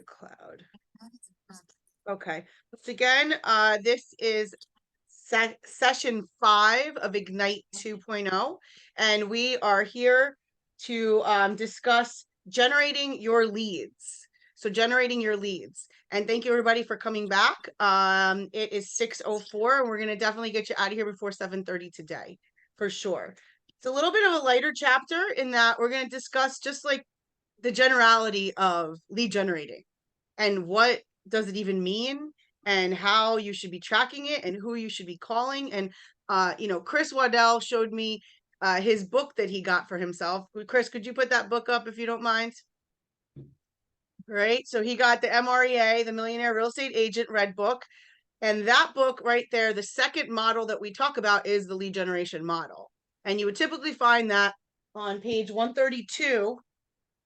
Cloud. Okay. Once again, this is session 5 of Ignite 2.0, and we are here to discuss generating your leads. So generating your leads. And thank you everybody for coming back. It is 6:04, and we're going to definitely get you out of here before 7:30 today, for sure. It's a little bit of a lighter chapter in that we're going to discuss just like the generality of lead generating and what does it even mean and how you should be tracking it and who you should be calling. And Chris Waddell showed me his book that he got for himself. Chris, could you put that book up if you don't mind? Right, so he got the MREA, the Millionaire Real Estate Agent Red Book, and that book right there, the second model that we talk about is the lead generation model, and you would typically find that on page 132,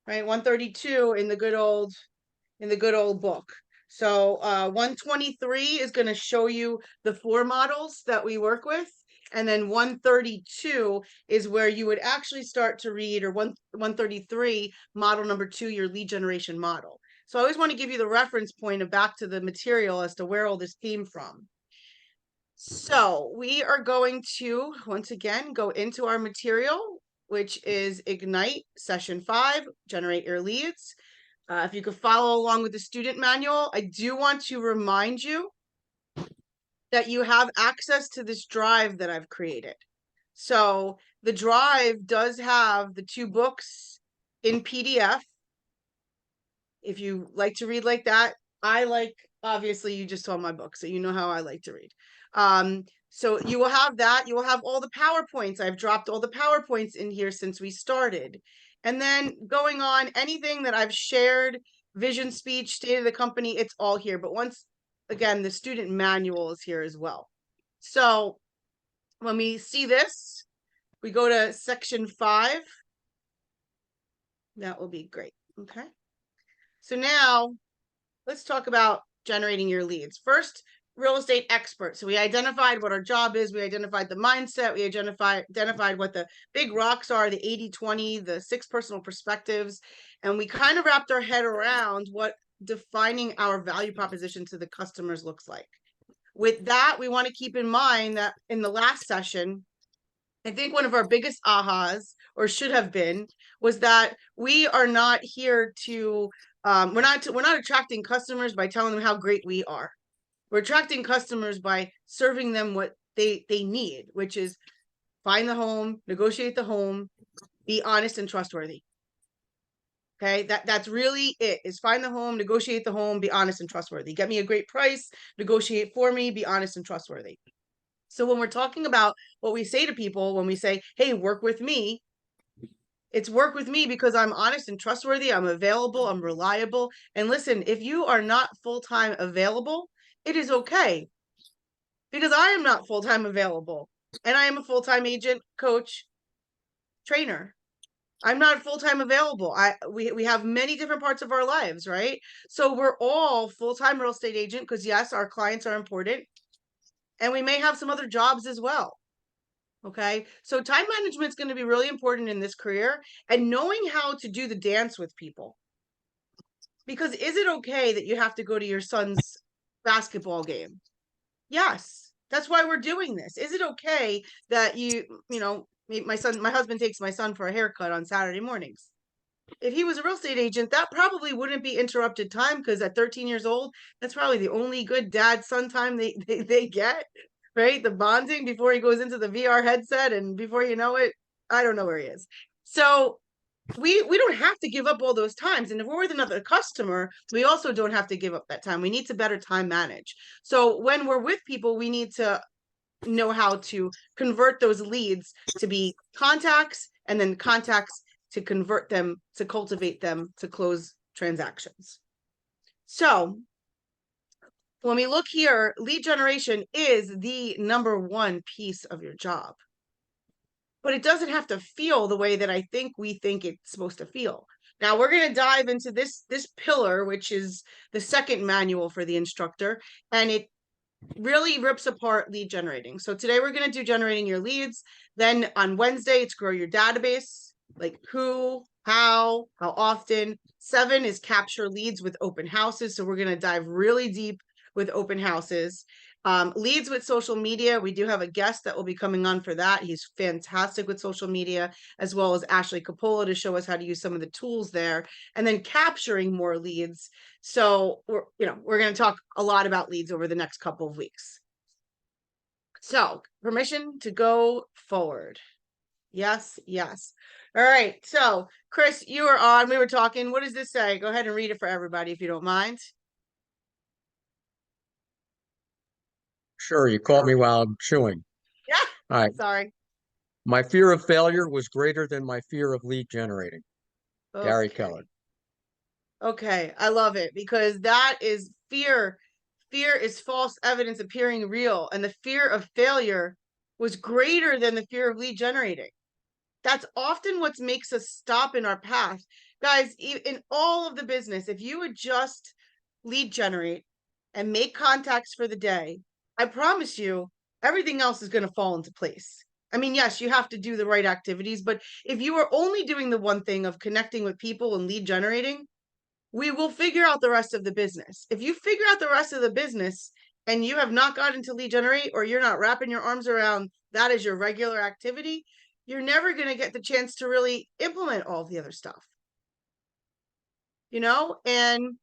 right? 132 in the good old book. So 123 is going to show you the 4 models that we work with. And then 132 is where you would actually start to read, or 133, model number 2, your lead generation model. So I always want to give you the reference point of back to the material as to where all this came from. So we are going to, once again, go into our material, which is Ignite Session 5, Generate Your Leads. If you could follow along with the student manual, I do want to remind you that you have access to this drive that I've created. So the drive does have the 2 books in PDF. If you like to read like that, obviously you just saw my book, so you know how I like to read. So you will have that. You will have all the PowerPoints. I've dropped all the PowerPoints in here since we started. And then going on, anything that I've shared, vision speech, state of the company, it's all here. But once again, the student manual is here as well. So when we see this, we go to section 5. That will be great. Okay. So now let's talk about generating your leads. First, real estate expert. So we identified what our job is. We identified the mindset. We identified what the big rocks are, the 80-20, the 6 personal perspectives. And we kind of wrapped our head around what defining our value proposition to the customers looks like. With that, we want to keep in mind that in the last session, I think one of our biggest ahas, or should have been, was that we are not here to we're not attracting customers by telling them how great we are. We're attracting customers by serving them what they need, which is find the home, negotiate the home, be honest and trustworthy. Okay, that's really it, is find the home, negotiate the home, be honest and trustworthy. Get me a great price, negotiate for me, be honest and trustworthy. So when we're talking about what we say to people, when we say, hey, work with me, it's work with me because I'm honest and trustworthy, I'm available, I'm reliable. And listen, if you are not full-time available, it is okay, because I am not full-time available, and I am a full-time agent, coach, trainer. I'm not full-time available. We have many different parts of our lives, right? So we're all full-time real estate agent because yes, our clients are important, and we may have some other jobs as well. Okay, so time management is going to be really important in this career, and knowing how to do the dance with people. Because is it okay that you have to go to your son's basketball game? Yes, that's why we're doing this. Is it okay that my husband takes my son for a haircut on Saturday mornings? If he was a real estate agent, that probably wouldn't be interrupted time, because at 13 years old, that's probably the only good dad-son time they get, right? The bonding before he goes into the VR headset, and before you know it, I don't know where he is. So we don't have to give up all those times. And if we're with another customer, we also don't have to give up that time. We need to better time manage. So when we're with people, we need to know how to convert those leads to be contacts, and then contacts to convert them, to cultivate them, to close transactions. So when we look here, lead generation is the number 1 piece of your job. But it doesn't have to feel the way that I think we think it's supposed to feel. Now we're going to dive into this pillar, which is the second manual for the instructor, and it really rips apart lead generating. So today we're going to do generating your leads. Then on Wednesday, it's grow your database, like who, how often. 7 is capture leads with open houses. So we're going to dive really deep with open houses. Leads with social media. We do have a guest that will be coming on for that. He's fantastic with social media, as well as Ashley Capola to show us how to use some of the tools there. And then capturing more leads. So we're going to talk a lot about leads over the next couple of weeks. So permission to go forward. Yes, yes. All right. So Chris, you were on, we were talking. What does this say? Go ahead and read it for everybody if you don't mind. Sure, you caught me while I'm chewing. Yeah. All right. Sorry. My fear of failure was greater than my fear of lead generating. Gary Okay. Keller. Okay. I love it because that is fear. Fear is false evidence appearing real. And the fear of failure was greater than the fear of lead generating. That's often what makes us stop in our path. Guys, in all of the business, if you would just lead generate and make contacts for the day, I promise you, everything else is going to fall into place. I mean, yes, you have to do the right activities, but if you are only doing the one thing of connecting with people and lead generating, we will figure out the rest of the business. If you figure out the rest of the business and you have not gotten to lead generate, or you're not wrapping your arms around that as your regular activity, you're never going to get the chance to really implement all the other stuff. And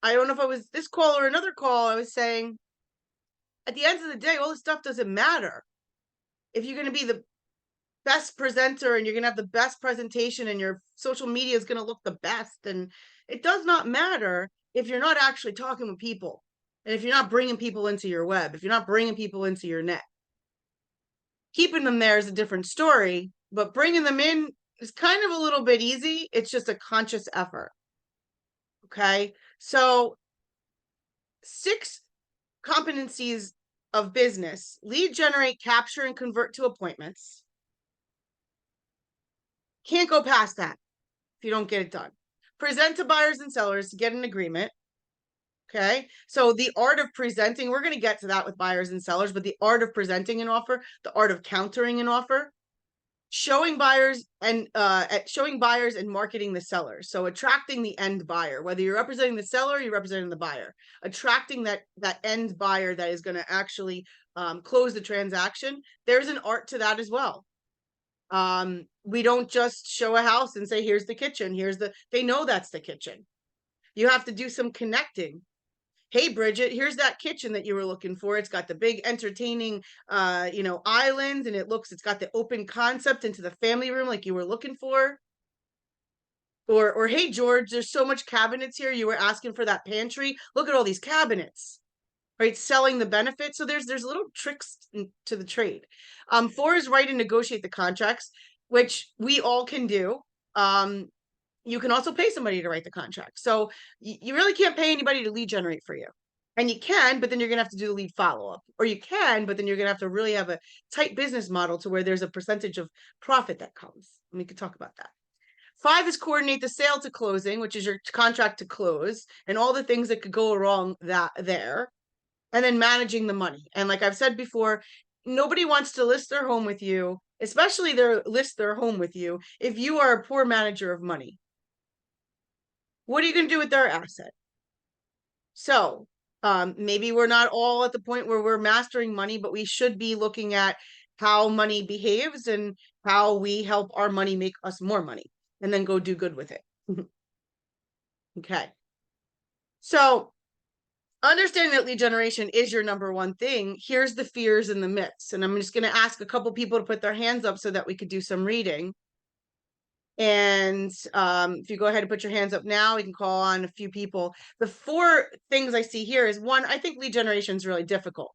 I don't know if I was this call or another call, I was saying, at the end of the day, all this stuff doesn't matter. If you're going to be the best presenter and you're going to have the best presentation and your social media is going to look the best, and it does not matter if you're not actually talking with people, and if you're not bringing people into your web, if you're not bringing people into your net. Keeping them there is a different story, but bringing them in is kind of a little bit easy. It's just a conscious effort. Okay. So 6 competencies of business: lead generate, capture, and convert to appointments. Can't go past that if you don't get it done. Present to buyers and sellers to get an agreement. Okay. So the art of presenting, we're going to get to that with buyers and sellers, but the art of presenting an offer, the art of countering an offer, showing buyers and marketing the seller. So attracting the end buyer, whether you're representing the seller or you're representing the buyer, attracting that end buyer that is going to actually close the transaction. There's an art to that as well. We don't just show a house and say, here's the kitchen, they know that's the kitchen. You have to do some connecting. Hey, Bridget, here's that kitchen that you were looking for. It's got the big entertaining, islands, and it's got the open concept into the family room like you were looking for. Or hey, George, there's so much cabinets here. You were asking for that pantry. Look at all these cabinets, right? Selling the benefits. So there's little tricks to the trade. 4 is write and negotiate the contracts, which we all can do. You can also pay somebody to write the contract. So you really can't pay anybody to lead generate for you. And you can, but then you're going to have to do the lead follow-up. Or you can, but then you're going to have to really have a tight business model to where there's a percentage of profit that comes. And we could talk about that. 5 is coordinate the sale to closing, which is your contract to close, and all the things that could go wrong there. And then managing the money. And like I've said before, nobody wants to list their home with you, especially list their home with you, if you are a poor manager of money. What are you going to do with their asset? So maybe we're not all at the point where we're mastering money, but we should be looking at how money behaves and how we help our money make us more money, and then go do good with it. Okay. So understanding that lead generation is your number one thing, here's the fears and the myths. And I'm just going to ask a couple people to put their hands up so that we could do some reading. And if you go ahead and put your hands up now, we can call on a few people. The 4 things I see here is, 1, I think lead generation is really difficult.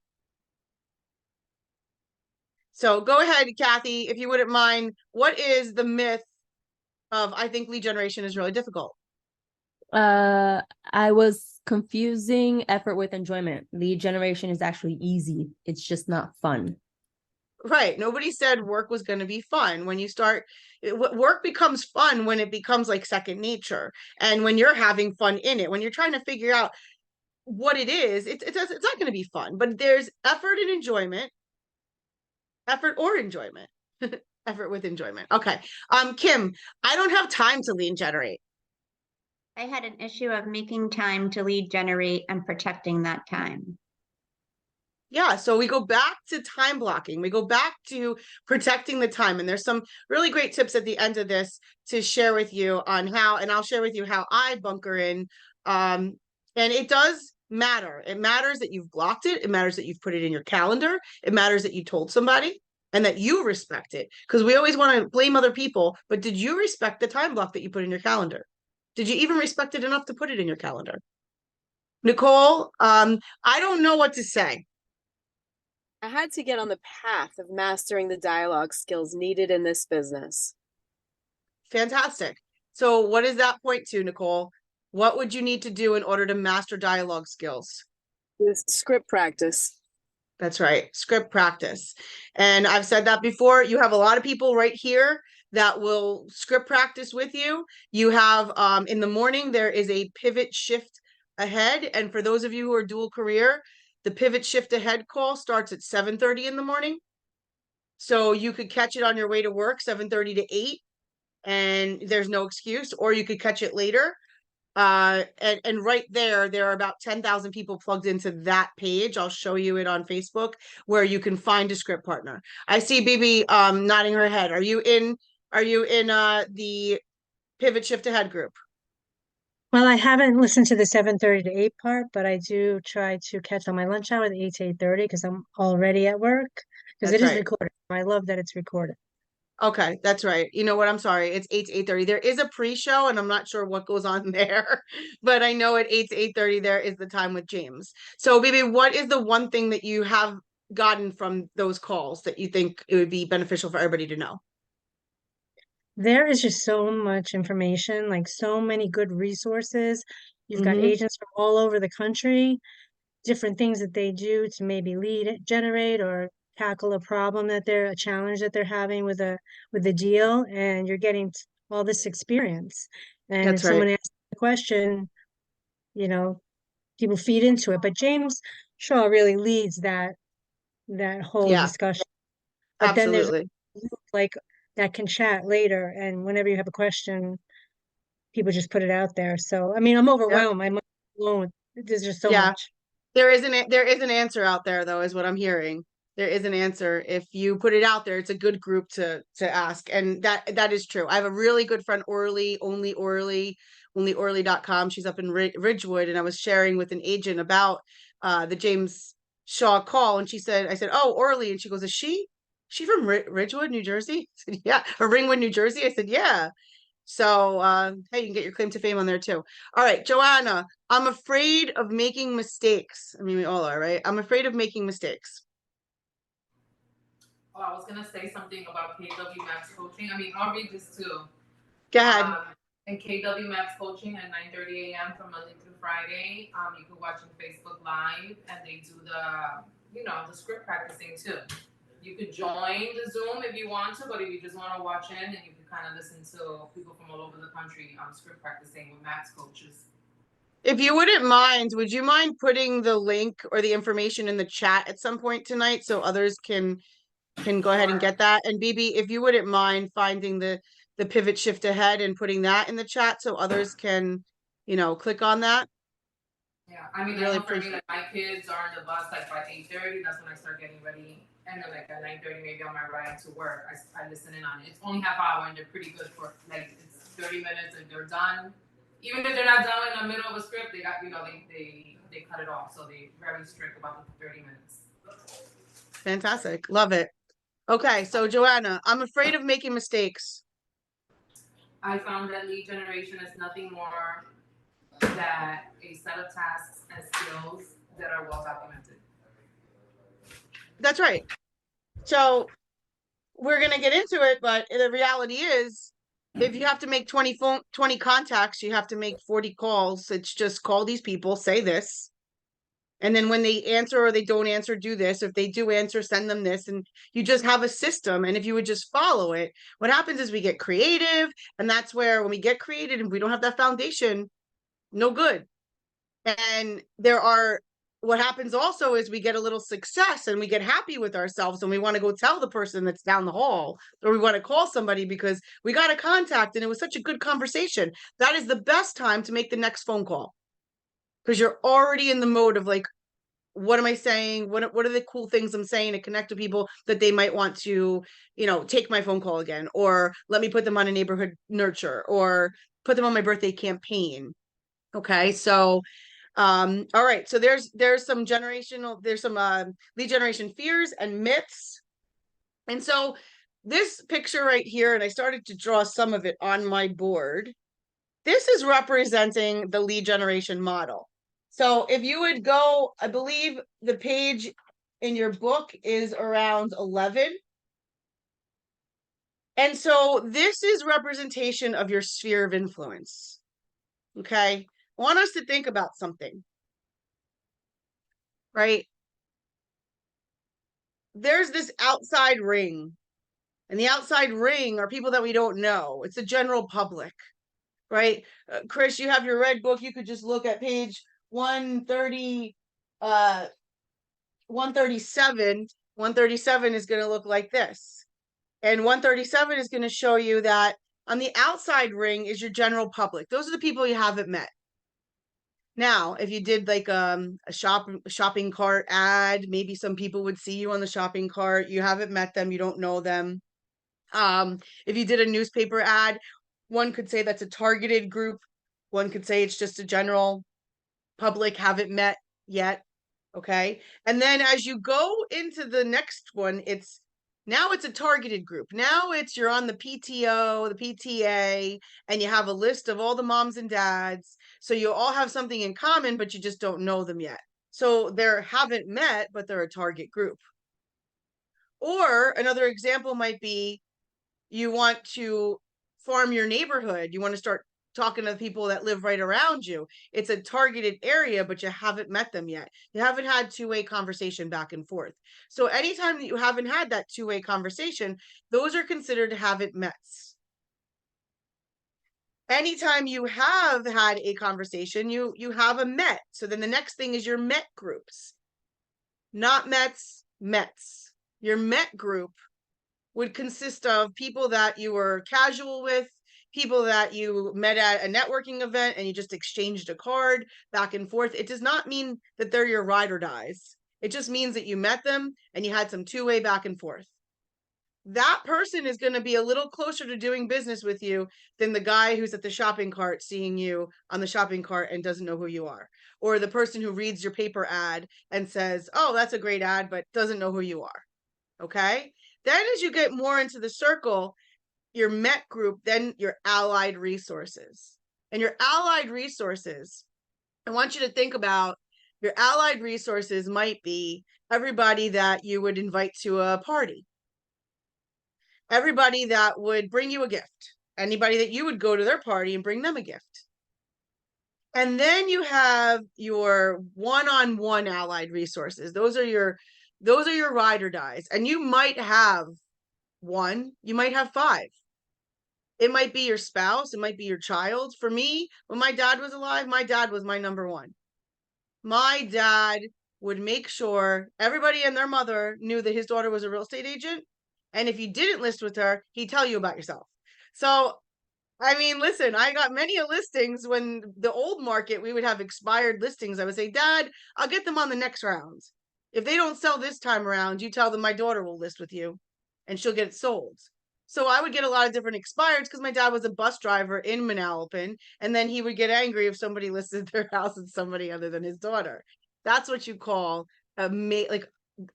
So go ahead, Kathy, if you wouldn't mind. What is the myth of I think lead generation is really difficult? I was confusing effort with enjoyment. Lead generation is actually easy. It's just not fun. Right. Nobody said work was going to be fun. When you start, work becomes fun when it becomes like second nature. And when you're having fun in it, when you're trying to figure out what it is, it's not going to be fun. But there's effort and enjoyment, effort or enjoyment. Effort with enjoyment. Okay. Kim, I don't have time to lead generate. I had an issue of making time to lead generate and protecting that time. Yeah, so we go back to time blocking. We go back to protecting the time. And there's some really great tips at the end of this to share with you on how, and I'll share with you how I bunker in. And it does matter. It matters that you've blocked it. It matters that you've put it in your calendar. It matters that you told somebody and that you respect it. Because we always want to blame other people, but did you respect the time block that you put in your calendar? Did you even respect it enough to put it in your calendar? Nicole, I don't know what to say. I had to get on the path of mastering the dialogue skills needed in this business. Fantastic. So what does that point to, Nicole? What would you need to do in order to master dialogue skills? With script practice. That's right, script practice. And I've said that before. You have a lot of people right here that will script practice with you. You have in the morning, there is a pivot shift ahead. And for those of you who are dual career, the pivot shift ahead call starts at 7:30 in the morning. So you could catch it on your way to work, 7:30 to 8, and there's no excuse, or you could catch it later. And right there are about 10,000 people plugged into that page. I'll show you it on Facebook where you can find a script partner. I see Bibi nodding her head. Are you in the pivot shift ahead group? Well, I haven't listened to the 7:30 to 8 part, but I do try to catch on my lunch hour, the 8 to 8:30, because I'm already at work. Because That's it is right. recorded. I love that it's recorded. Okay, that's right. You know what? I'm sorry. It's 8 to 8:30. There is a pre-show, and I'm not sure what goes on there, but I know at 8 to 8:30 there is the time with James. So, Bibi, what is the one thing that you have gotten from those calls that you think it would be beneficial for everybody to know? There is just so much information, like so many good resources. You've got Mhm. agents from all over the country, different things that they do to maybe lead generate or tackle a challenge that they're having with a deal, and you're getting all this experience. And if That's right. someone asks a question, you know, people feed into it. But James Shaw really leads that whole Yeah, discussion. But then there's absolutely. like that can chat later, and whenever you have a question, people just put it out there. So I mean, I'm Yep. overwhelmed. I'm alone. There's just so Yeah. much. There is an answer out there though, is what I'm hearing. There is an answer. If you put it out there, it's a good group to ask. And that is true. I have a really good friend, Orly, only Orly.com. She's up in Ridgewood, and I was sharing with an agent about the James Shaw call, and I said, "Oh, Orly," and she goes, "Is she from Ridgewood, New Jersey?" I said, "Yeah." Or Ringwood, New Jersey. I said, "Yeah." So, hey, you can get your claim to fame on there too. All right, Joanna, I'm afraid of making mistakes. I mean, we all are, right? I'm afraid of making mistakes. Oh, I was gonna say something about KW Max Coaching. I mean, I'll read this too. Go ahead. And KW Max Coaching at 9:30 a.m. from Monday through Friday. You can watch on Facebook Live, and they do the script practicing too. You could join the Zoom if you want to, but if you just want to watch in, and you can kind of listen to people from all over the country script practicing with Max coaches. If you wouldn't mind, would you mind putting the link or the information in the chat at some point tonight so others can go ahead and get that? And Bibi, if you wouldn't mind finding the pivot shift ahead and putting that in the chat so others can, click on that. Yeah, I mean, Really I know for me, appreciate like my kids are in the bus like by 8:30. That's when I start getting ready, and then like at 9:30, maybe on my ride to work, I listen in on it. It's only half hour, and they're pretty good for like it's 30 minutes, and they're done. Even if they're not done in the middle of a script, they got they cut it off, so they're very strict about the 30 minutes. Fantastic, love it. Okay, so Joanna, I'm afraid of making mistakes. I found that lead generation is nothing more than a set of tasks and skills that are well documented. That's right. So we're going to get into it, but the reality is if you have to make 20 contacts, you have to make 40 calls. It's just call these people, say this. And then when they answer or they don't answer, do this. If they do answer, send them this. And you just have a system. And if you would just follow it, what happens is we get creative. And that's where when we get creative and we don't have that foundation, no good. And there are what happens also is we get a little success and we get happy with ourselves and we want to go tell the person that's down the hall, or we want to call somebody because we got a contact and it was such a good conversation. That is the best time to make the next phone call, because you're already in the mode of like, what am I saying? What are the cool things I'm saying to connect to people that they might want to, take my phone call again, or let me put them on a neighborhood nurture, or put them on my birthday campaign. Okay, so all right, so there's some lead generation fears and myths. And so this picture right here, and I started to draw some of it on my board, this is representing the lead generation model. So if you would go, I believe the page in your book is around 11. And so this is representation of your sphere of influence. Okay, I want us to think about something. Right? There's this outside ring, and the outside ring are people that we don't know. It's the general public, right? Chris, you have your red book. You could just look at page 130, 137. 137 is going to look like this. And 137 is going to show you that on the outside ring is your general public. Those are the people you haven't met. Now, if you did like a shopping cart ad, maybe some people would see you on the shopping cart. You haven't met them, you don't know them. If you did a newspaper ad, one could say that's a targeted group. One could say it's just a general public, haven't met yet. Okay. And then as you go into the next one, now it's a targeted group. Now you're on the PTO, the PTA, and you have a list of all the moms and dads. So you all have something in common, but you just don't know them yet. So they're haven't met, but they're a target group. Or another example might be you want to farm your neighborhood. You want to start talking to the people that live right around you. It's a targeted area, but you haven't met them yet. You haven't had two-way conversation back and forth. So anytime that you haven't had that two-way conversation, those are considered haven't mets. Anytime you have had a conversation, you have a met. So then the next thing is your met groups. Not mets, mets. Your met group would consist of people that you were casual with, people that you met at a networking event and you just exchanged a card back and forth. It does not mean that they're your ride or dies. It just means that you met them and you had some two-way back and forth. That person is going to be a little closer to doing business with you than the guy who's at the shopping cart seeing you on the shopping cart and doesn't know who you are. Or the person who reads your paper ad and says, oh, that's a great ad, but doesn't know who you are. Okay? Then as you get more into the circle, your met group, then your allied resources. And your allied resources, I want you to think about your allied resources might be everybody that you would invite to a party. Everybody that would bring you a gift. Anybody that you would go to their party and bring them a gift. And then you have your one-on-one allied resources. Those are your ride or dies. And you might have one, you might have 5. It might be your spouse, it might be your child. For me, when my dad was alive, my dad was my number one. My dad would make sure everybody and their mother knew that his daughter was a real estate agent. And if you didn't list with her, he'd tell you about yourself. So, I mean, listen, I got many listings when the old market, we would have expired listings. I would say, Dad, I'll get them on the next round. If they don't sell this time around, you tell them my daughter will list with you and she'll get it sold. So I would get a lot of different expireds because my dad was a bus driver in Manalapan, and then he would get angry if somebody listed their house and somebody other than his daughter. That's what you call a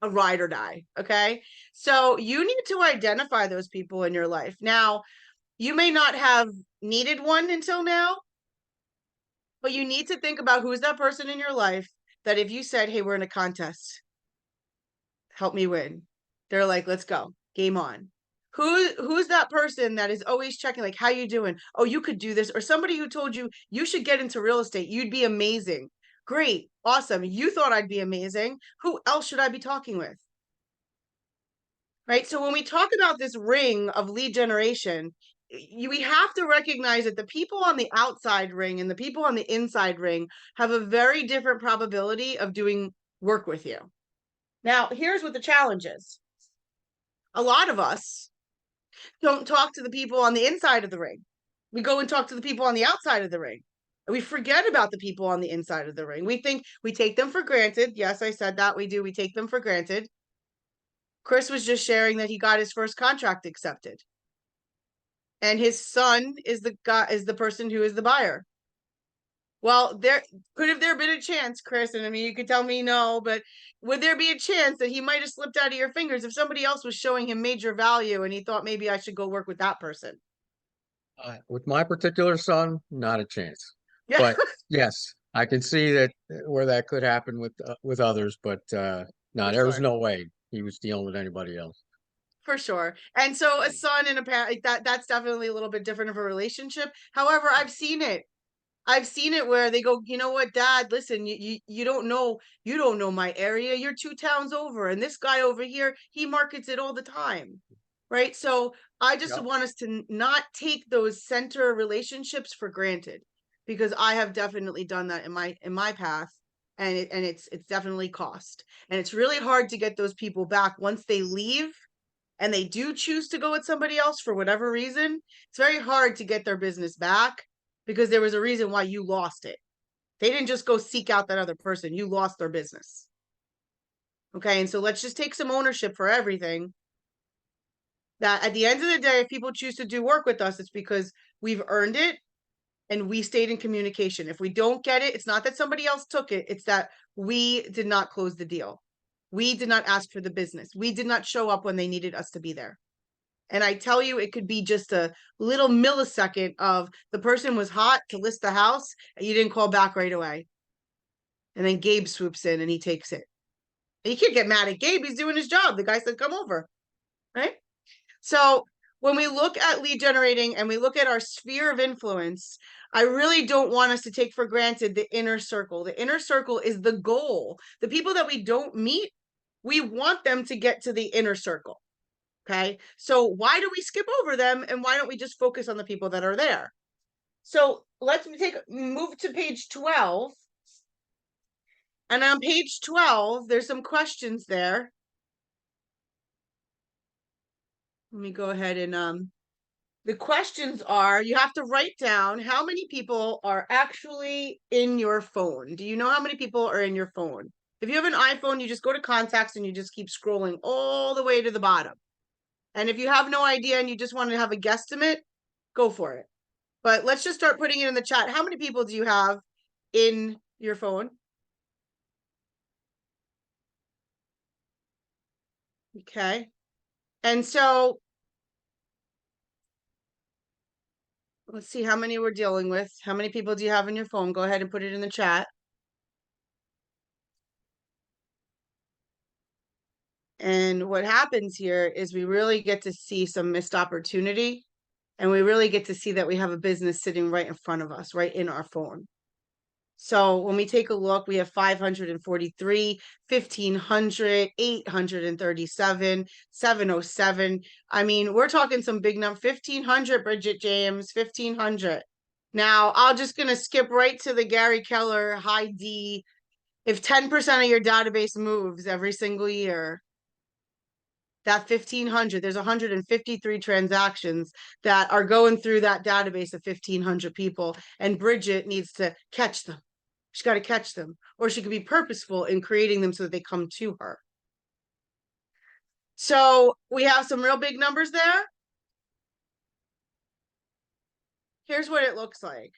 ride or die. Okay. So you need to identify those people in your life. Now, you may not have needed one until now, but you need to think about who's that person in your life that if you said, hey, we're in a contest, help me win. They're like, let's go, game on. Who's that person that is always checking, like, how you doing? Oh, you could do this. Or somebody who told you, you should get into real estate. You'd be amazing. Great. Awesome. You thought I'd be amazing. Who else should I be talking with? Right. So when we talk about this ring of lead generation, we have to recognize that the people on the outside ring and the people on the inside ring have a very different probability of doing work with you. Now, here's what the challenge is. A lot of us don't talk to the people on the inside of the ring. We go and talk to the people on the outside of the ring. And we forget about the people on the inside of the ring. We think we take them for granted. Yes, I said that. We do. We take them for granted. Chris was just sharing that he got his first contract accepted. And his son is the person who is the buyer. Well, could have there been a chance, Chris, and I mean you could tell me no, but would there be a chance that he might have slipped out of your fingers if somebody else was showing him major value and he thought maybe I should go work with that person? With my particular son, not a chance. Yeah. But yes, I can see that where that could happen with others, but no, For there was sure. no way he was dealing with anybody else. For sure. And so a son and a parent, that's definitely a little bit different of a relationship. However, I've seen it. I've seen it where they go, you know what, Dad, listen, you don't know my area. You're 2 towns over, and this guy over here, he markets it all the time. Right? So I just Yep. want us to not take those center relationships for granted, because I have definitely done that in my path, and it's definitely cost. And it's really hard to get those people back once they leave and they do choose to go with somebody else for whatever reason. It's very hard to get their business back because there was a reason why you lost it. They didn't just go seek out that other person. You lost their business. Okay. And so let's just take some ownership for everything. That at the end of the day, if people choose to do work with us, it's because we've earned it and we stayed in communication. If we don't get it, it's not that somebody else took it. It's that we did not close the deal. We did not ask for the business. We did not show up when they needed us to be there. And I tell you, it could be just a little millisecond of the person was hot to list the house and you didn't call back right away. And then Gabe swoops in and he takes it. And you can't get mad at Gabe. He's doing his job. The guy said, come over. Right? So when we look at lead generating and we look at our sphere of influence, I really don't want us to take for granted the inner circle. The inner circle is the goal. The people that we don't meet, we want them to get to the inner circle. Okay. So why do we skip over them? And why don't we just focus on the people that are there? So let's move to page 12. And on page 12, there's some questions there. Let me go ahead and the questions are, you have to write down how many people are actually in your phone. Do you know how many people are in your phone? If you have an iPhone, you just go to contacts and you just keep scrolling all the way to the bottom. And if you have no idea and you just want to have a guesstimate, go for it. But let's just start putting it in the chat. How many people do you have in your phone? Okay. And so let's see how many we're dealing with. How many people do you have in your phone? Go ahead and put it in the chat. And what happens here is we really get to see some missed opportunity, and we really get to see that we have a business sitting right in front of us, right in our phone. So when we take a look, we have 543, 1,500, 837, 707. I mean, we're talking some big number. 1,500, Bridget James, 1,500. Now, I'm just going to skip right to the Gary Keller high D. If 10% of your database moves every single year, that 1,500, there's 153 transactions that are going through that database of 1,500 people, and Bridget needs to catch them. She's got to catch them, or she could be purposeful in creating them so that they come to her. So we have some real big numbers there. Here's what it looks like.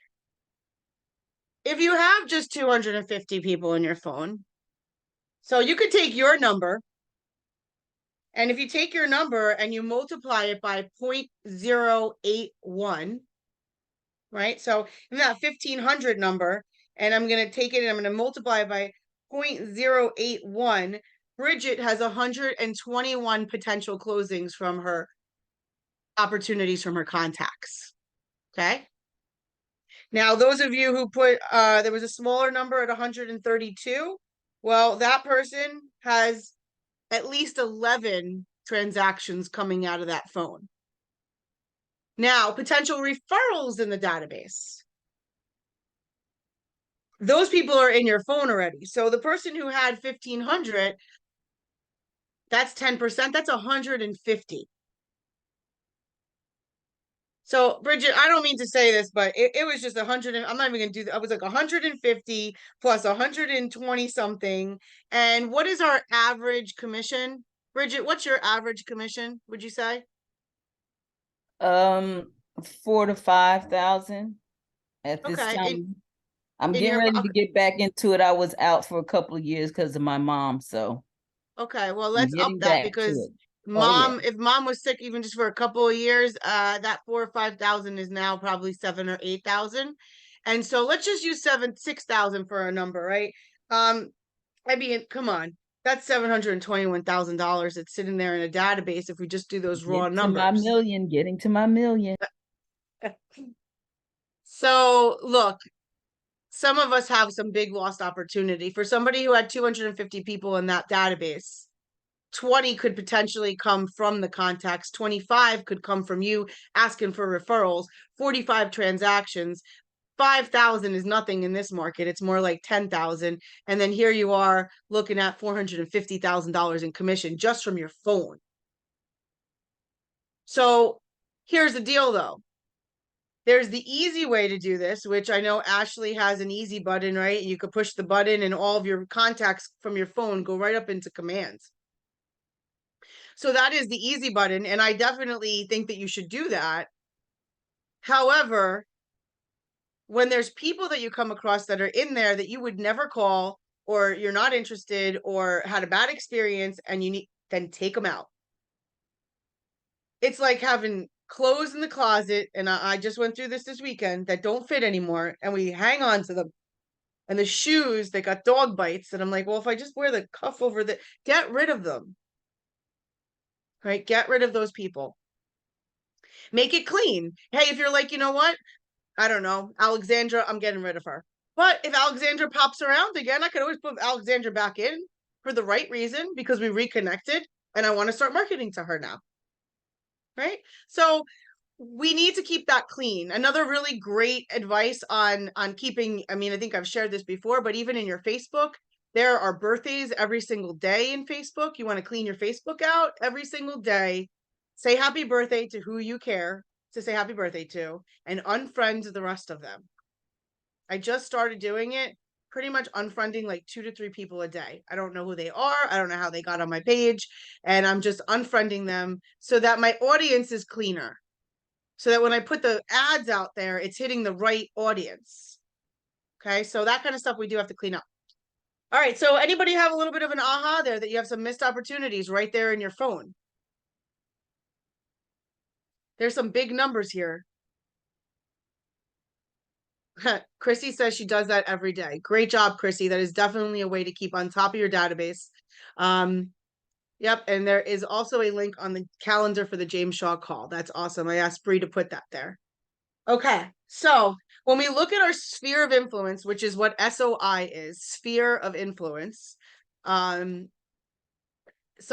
If you have just 250 people in your phone, so you could take your number, and if you take your number and you multiply it by 0.081, right? So in that 1,500 number, and I'm going to take it and I'm going to multiply it by 0.081, Bridget has 121 potential closings from her opportunities from her contacts. Okay. Now, those of you who put, there was a smaller number at 132. Well, that person has at least 11 transactions coming out of that phone. Now, potential referrals in the database. Those people are in your phone already. So the person who had 1,500, that's 10%, that's 150. So Bridget, I don't mean to say this, but it was just 100 and I'm not even gonna do that. I was like 150 plus 120 something. And what is our average commission? Bridget, what's your average commission, would you say? 4 to 5,000 at this Okay, time. I'm in getting your- ready to okay. get back into it. I was out for a couple of years because of my mom, so Okay, well, I'm let's up getting that back to because it. Oh, yeah. mom, if mom was sick even just for a couple of years, that 4 or 5,000 is now probably 7 or 8,000. And so let's just use 6,000 for a number, right? I mean, come on, that's $721,000 that's sitting there in a database if we just do those raw Getting to my numbers. million, getting to my million. So look, some of us have some big lost opportunity. For somebody who had 250 people in that database, 20 could potentially come from the contacts, 25 could come from you asking for referrals, 45 transactions. 5,000 is nothing in this market. It's more like 10,000. And then here you are looking at $450,000 in commission just from your phone. So here's the deal though. There's the easy way to do this, which I know Ashley has an easy button, right? You could push the button and all of your contacts from your phone go right up into commands. So that is the easy button. And I definitely think that you should do that. However, when there's people that you come across that are in there that you would never call, or you're not interested, or had a bad experience, and you need, then take them out. It's like having clothes in the closet, and I just went through this weekend, that don't fit anymore, and we hang on to them. And the shoes, they got dog bites, and I'm like, well, if I just wear the cuff over the, get rid of them. Right? Get rid of those people. Make it clean. Hey, if you're like, you know what? I don't know, Alexandra, I'm getting rid of her. But if Alexandra pops around again, I could always put Alexandra back in for the right reason because we reconnected and I want to start marketing to her now. Right? So we need to keep that clean. Another really great advice on keeping, I mean, I think I've shared this before, but even in your Facebook, there are birthdays every single day in Facebook. You want to clean your Facebook out every single day. Say happy birthday to who you care to say happy birthday to, and unfriend the rest of them. I just started doing it, pretty much unfriending like 2 to 3 people a day. I don't know who they are. I don't know how they got on my page, and I'm just unfriending them so that my audience is cleaner. So that when I put the ads out there, it's hitting the right audience. Okay, so that kind of stuff we do have to clean up. All right, so anybody have a little bit of an aha there that you have some missed opportunities right there in your phone? There's some big numbers here. Chrissy says she does that every day. Great job, Chrissy. That is definitely a way to keep on top of your database. Yep, and there is also a link on the calendar for the James Shaw call. That's awesome. I asked Bree to put that there. Okay, so when we look at our sphere of influence, which is what SOI is, sphere of influence, some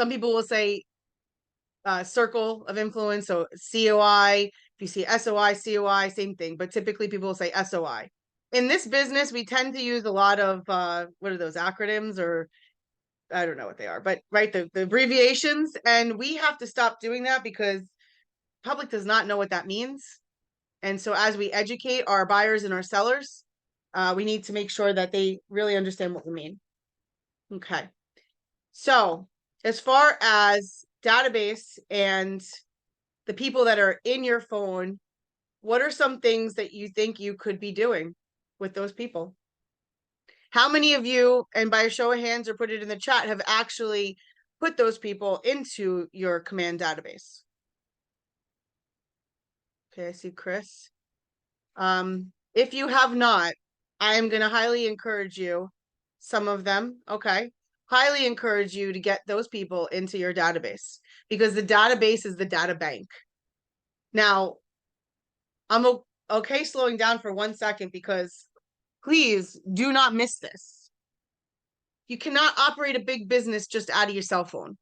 people will say circle of influence, so COI. If you see SOI, COI, same thing, but typically people will say SOI. In this business, we tend to use a lot of, what are those acronyms, or I don't know what they are, but right, the abbreviations, and we have to stop doing that because public does not know what that means. And so as we educate our buyers and our sellers, we need to make sure that they really understand what we mean. Okay. So as far as database and the people that are in your phone, what are some things that you think you could be doing with those people? How many of you, and by a show of hands or put it in the chat, have actually put those people into your command database? Okay, I see Chris. If you have not, I am going to highly encourage you, some of them, okay, highly encourage you to get those people into your database, because the database is the data bank. Now, I'm okay slowing down for 1 second, because please do not miss this. You cannot operate a big business just out of your cell phone.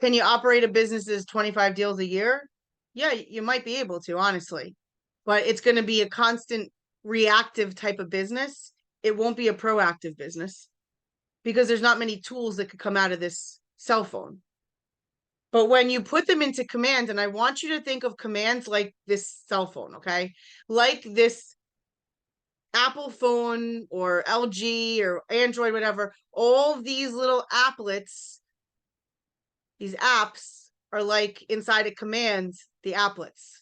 Can you operate a business as 25 deals a year? Yeah, you might be able to, honestly, but it's going to be a constant reactive type of business. It won't be a proactive business because there's not many tools that could come out of this cell phone. But when you put them into command, and I want you to think of commands like this cell phone, okay? Like this Apple phone or LG or Android, whatever, all these little applets, these apps are like inside a command, the applets.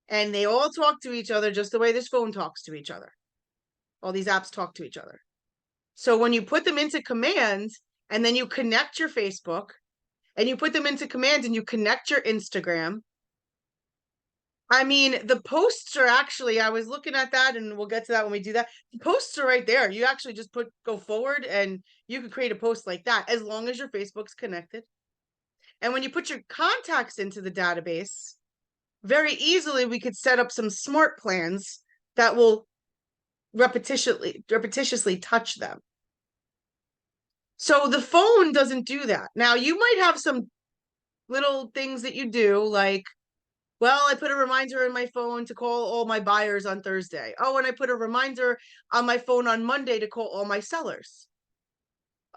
And they all talk to each other just the way this phone talks to each other. All these apps talk to each other. So when you put them into command and then you connect your Facebook and you put them into command and you connect your Instagram, I mean, the posts are actually, I was looking at that and we'll get to that when we do that. The posts are right there. You actually just go forward and you could create a post like that as long as your Facebook's connected. And when you put your contacts into the database, very easily we could set up some smart plans that will repetitiously touch them. So the phone doesn't do that. Now you might have some little things that you do, like, well, I put a reminder in my phone to call all my buyers on Thursday. Oh, and I put a reminder on my phone on Monday to call all my sellers.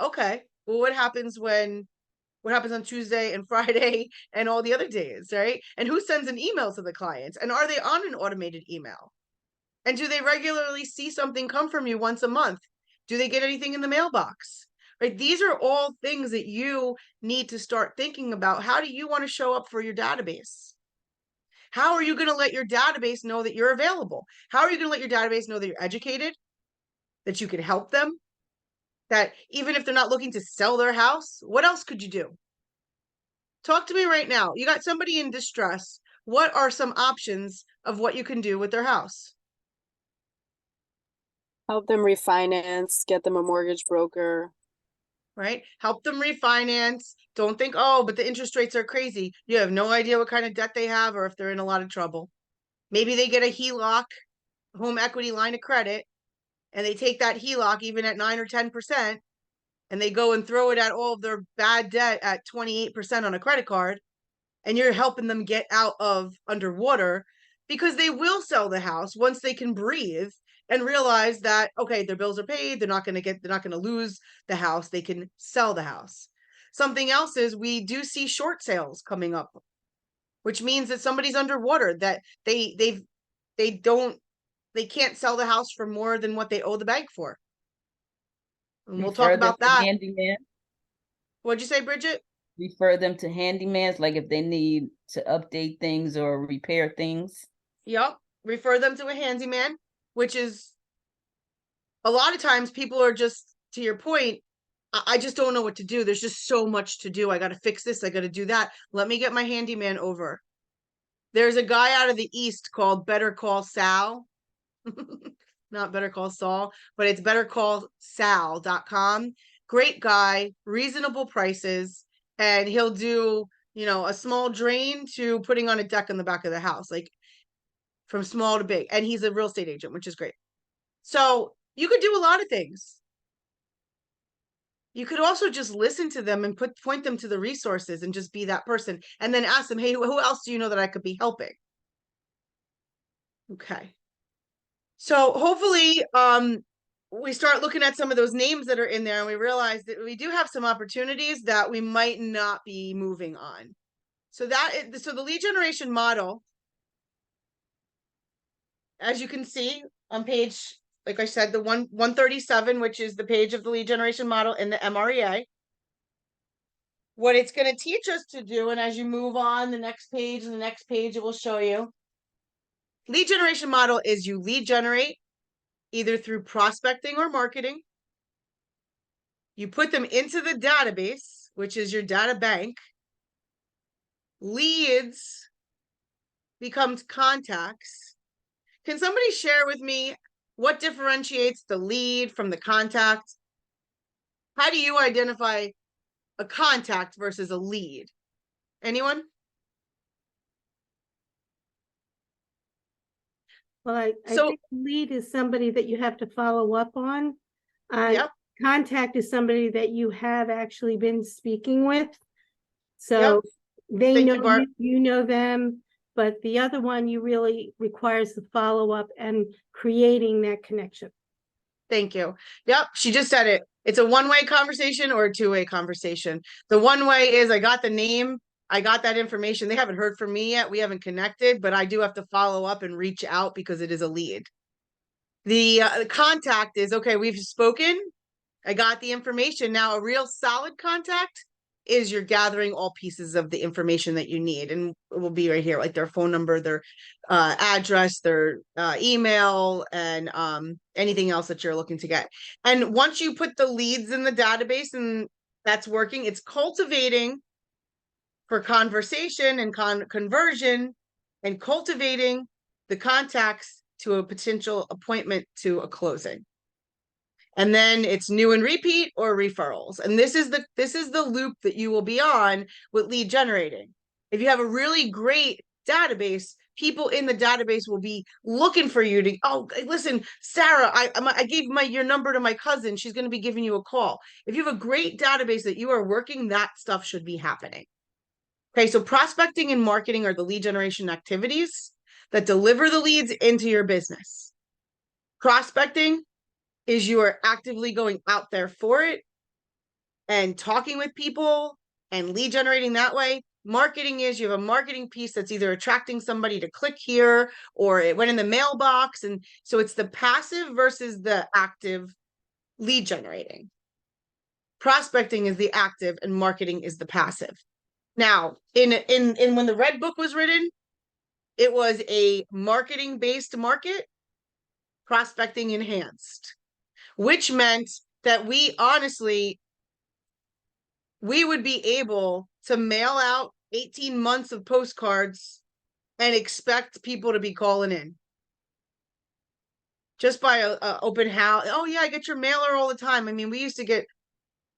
Okay, well, what happens on Tuesday and Friday and all the other days, right? And who sends an email to the clients? And are they on an automated email? And do they regularly see something come from you once a month? Do they get anything in the mailbox? Right? These are all things that you need to start thinking about. How do you want to show up for your database? How are you going to let your database know that you're available? How are you going to let your database know that you're educated, that you can help them, that even if they're not looking to sell their house, what else could you do? Talk to me right now. You got somebody in distress. What are some options of what you can do with their house? Help them refinance, get them a mortgage broker. Right? Help them refinance. Don't think, oh, but the interest rates are crazy. You have no idea what kind of debt they have or if they're in a lot of trouble. Maybe they get a HELOC, home equity line of credit, and they take that HELOC even at 9 or 10%, and they go and throw it at all of their bad debt at 28% on a credit card, and you're helping them get out of underwater because they will sell the house once they can breathe and realize that, okay, their bills are paid. They're not going to lose the house. They can sell the house. Something else is we do see short sales coming up, which means that somebody's underwater, that they can't sell the house for more than what they owe the bank for. And we'll talk Refer them about to that. handyman. What'd you say, Bridget? Refer them to handymans, like if they need to update things or repair things. Yep. Refer them to a handyman, which is a lot of times people are just, to your point, I just don't know what to do. There's just so much to do. I got to fix this. I got to do that. Let me get my handyman over. There's a guy out of the East called Better Call Sal. Not Better Call Saul, but it's bettercallsal.com. Great guy, reasonable prices, and he'll do, a small drain to putting on a deck in the back of the house, like from small to big. And he's a real estate agent, which is great. So you could do a lot of things. You could also just listen to them and point them to the resources and just be that person. And then ask them, hey, who else do you know that I could be helping? Okay. So hopefully we start looking at some of those names that are in there and we realize that we do have some opportunities that we might not be moving on. So the lead generation model, as you can see on page, like I said, the 137, which is the page of the lead generation model in the MREA. What it's going to teach us to do, and as you move on the next page and the next page, it will show you. Lead generation model is you lead generate either through prospecting or marketing. You put them into the database, which is your data bank. Leads becomes contacts. Can somebody share with me what differentiates the lead from the contact? How do you identify a contact versus a lead? Anyone? Well, I So- think lead is somebody that you have to follow up on. Yep. Contact is somebody that you have actually been speaking with. So they Thank you, know Barb. you know them. but the other one, you really requires the follow-up and creating that connection. Thank you. Yep, she just said it. It's a one-way conversation or a two-way conversation. The one way is I got the name, I got that information. They haven't heard from me yet. We haven't connected, but I do have to follow up and reach out because it is a lead. The contact is, okay, we've spoken. I got the information. Now, a real solid contact is you're gathering all pieces of the information that you need. And it will be right here, like their phone number, their address, their email, and anything else that you're looking to get. And once you put the leads in the database and that's working, it's cultivating for conversation and conversion and cultivating the contacts to a potential appointment to a closing. And then it's new and repeat or referrals. And this is the loop that you will be on with lead generating. If you have a really great database, people in the database will be looking for you to, oh, listen, Sarah, I gave your number to my cousin. She's going to be giving you a call. If you have a great database that you are working, that stuff should be happening. Okay, so prospecting and marketing are the lead generation activities that deliver the leads into your business. Prospecting is you are actively going out there for it and talking with people and lead generating that way. Marketing is you have a marketing piece that's either attracting somebody to click here or it went in the mailbox. And so it's the passive versus the active lead generating. Prospecting is the active and marketing is the passive. Now, in when the Red Book was written, it was a marketing-based market, prospecting enhanced, which meant that we would be able to mail out 18 months of postcards and expect people to be calling in. Just by a open house. Oh yeah, I get your mailer all the time. I mean, we used to get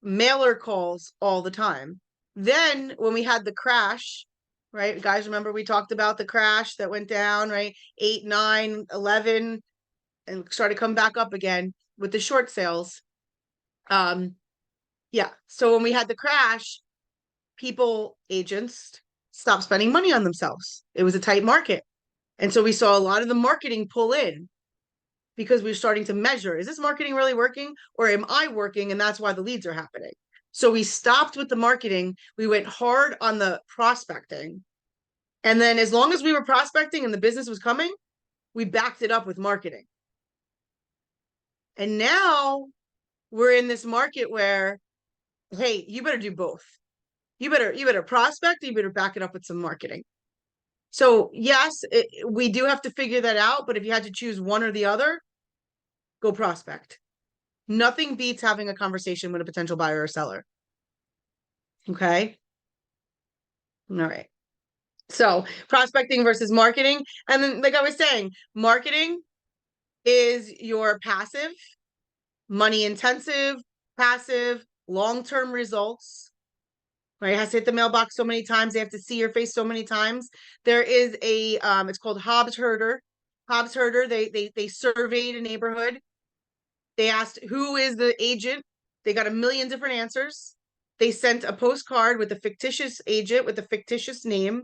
mailer calls all the time. Then when we had the crash, right? Guys, remember we talked about the crash that went down, right? 8, 9, 11, and started to come back up again with the short sales. Yeah. So when we had the crash, agents stopped spending money on themselves. It was a tight market. And so we saw a lot of the marketing pull in because we were starting to measure, is this marketing really working or am I working? And that's why the leads are happening. So we stopped with the marketing. We went hard on the prospecting. And then as long as we were prospecting and the business was coming, we backed it up with marketing. And now we're in this market where, hey, you better do both. You better prospect, you better back it up with some marketing. So yes, we do have to figure that out. But if you had to choose one or the other, go prospect. Nothing beats having a conversation with a potential buyer or seller. Okay. All right. So prospecting versus marketing. And then, like I was saying, marketing is your passive, money intensive, passive, long-term results. Right? It has to hit the mailbox so many times. They have to see your face so many times. There is a, it's called Hobbs Herder. Hobbs Herder, they surveyed a neighborhood. They asked, who is the agent? They got 1 million different answers. They sent a postcard with a fictitious agent with a fictitious name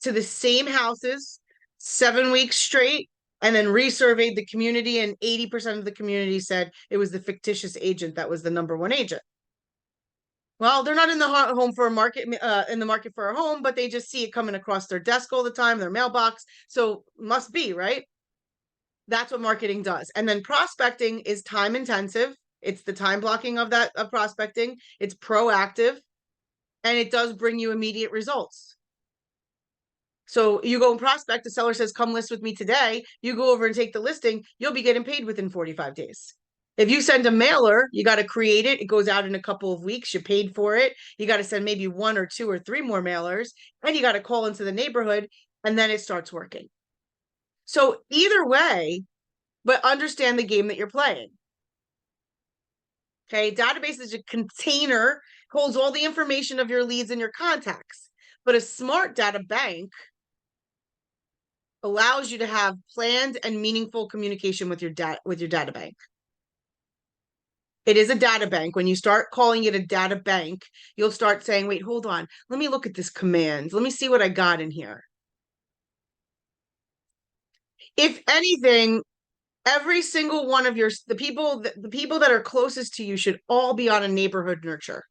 to the same houses 7 weeks straight, and then resurveyed the community. And 80% of the community said it was the fictitious agent that was the #1 agent. Well, they're not in the home for a market, in the market for a home, but they just see it coming across their desk all the time, their mailbox. So must be, right? That's what marketing does. And then prospecting is time intensive. It's the time blocking of that of prospecting. It's proactive and it does bring you immediate results. So you go and prospect, the seller says, come list with me today. You go over and take the listing, you'll be getting paid within 45 days. If you send a mailer, you got to create it. It goes out in a couple of weeks. You paid for it. You got to send maybe 1 or 2 or 3 more mailers, and you got to call into the neighborhood, and then it starts working. So either way, but understand the game that you're playing. Okay, database is a container, holds all the information of your leads and your contacts. But a smart data bank allows you to have planned and meaningful communication with your data bank. It is a data bank. When you start calling it a data bank, you'll start saying, wait, hold on. Let me look at this command. Let me see what I got in here. If anything, every single one of the people that are closest to you should all be on a neighborhood nurture.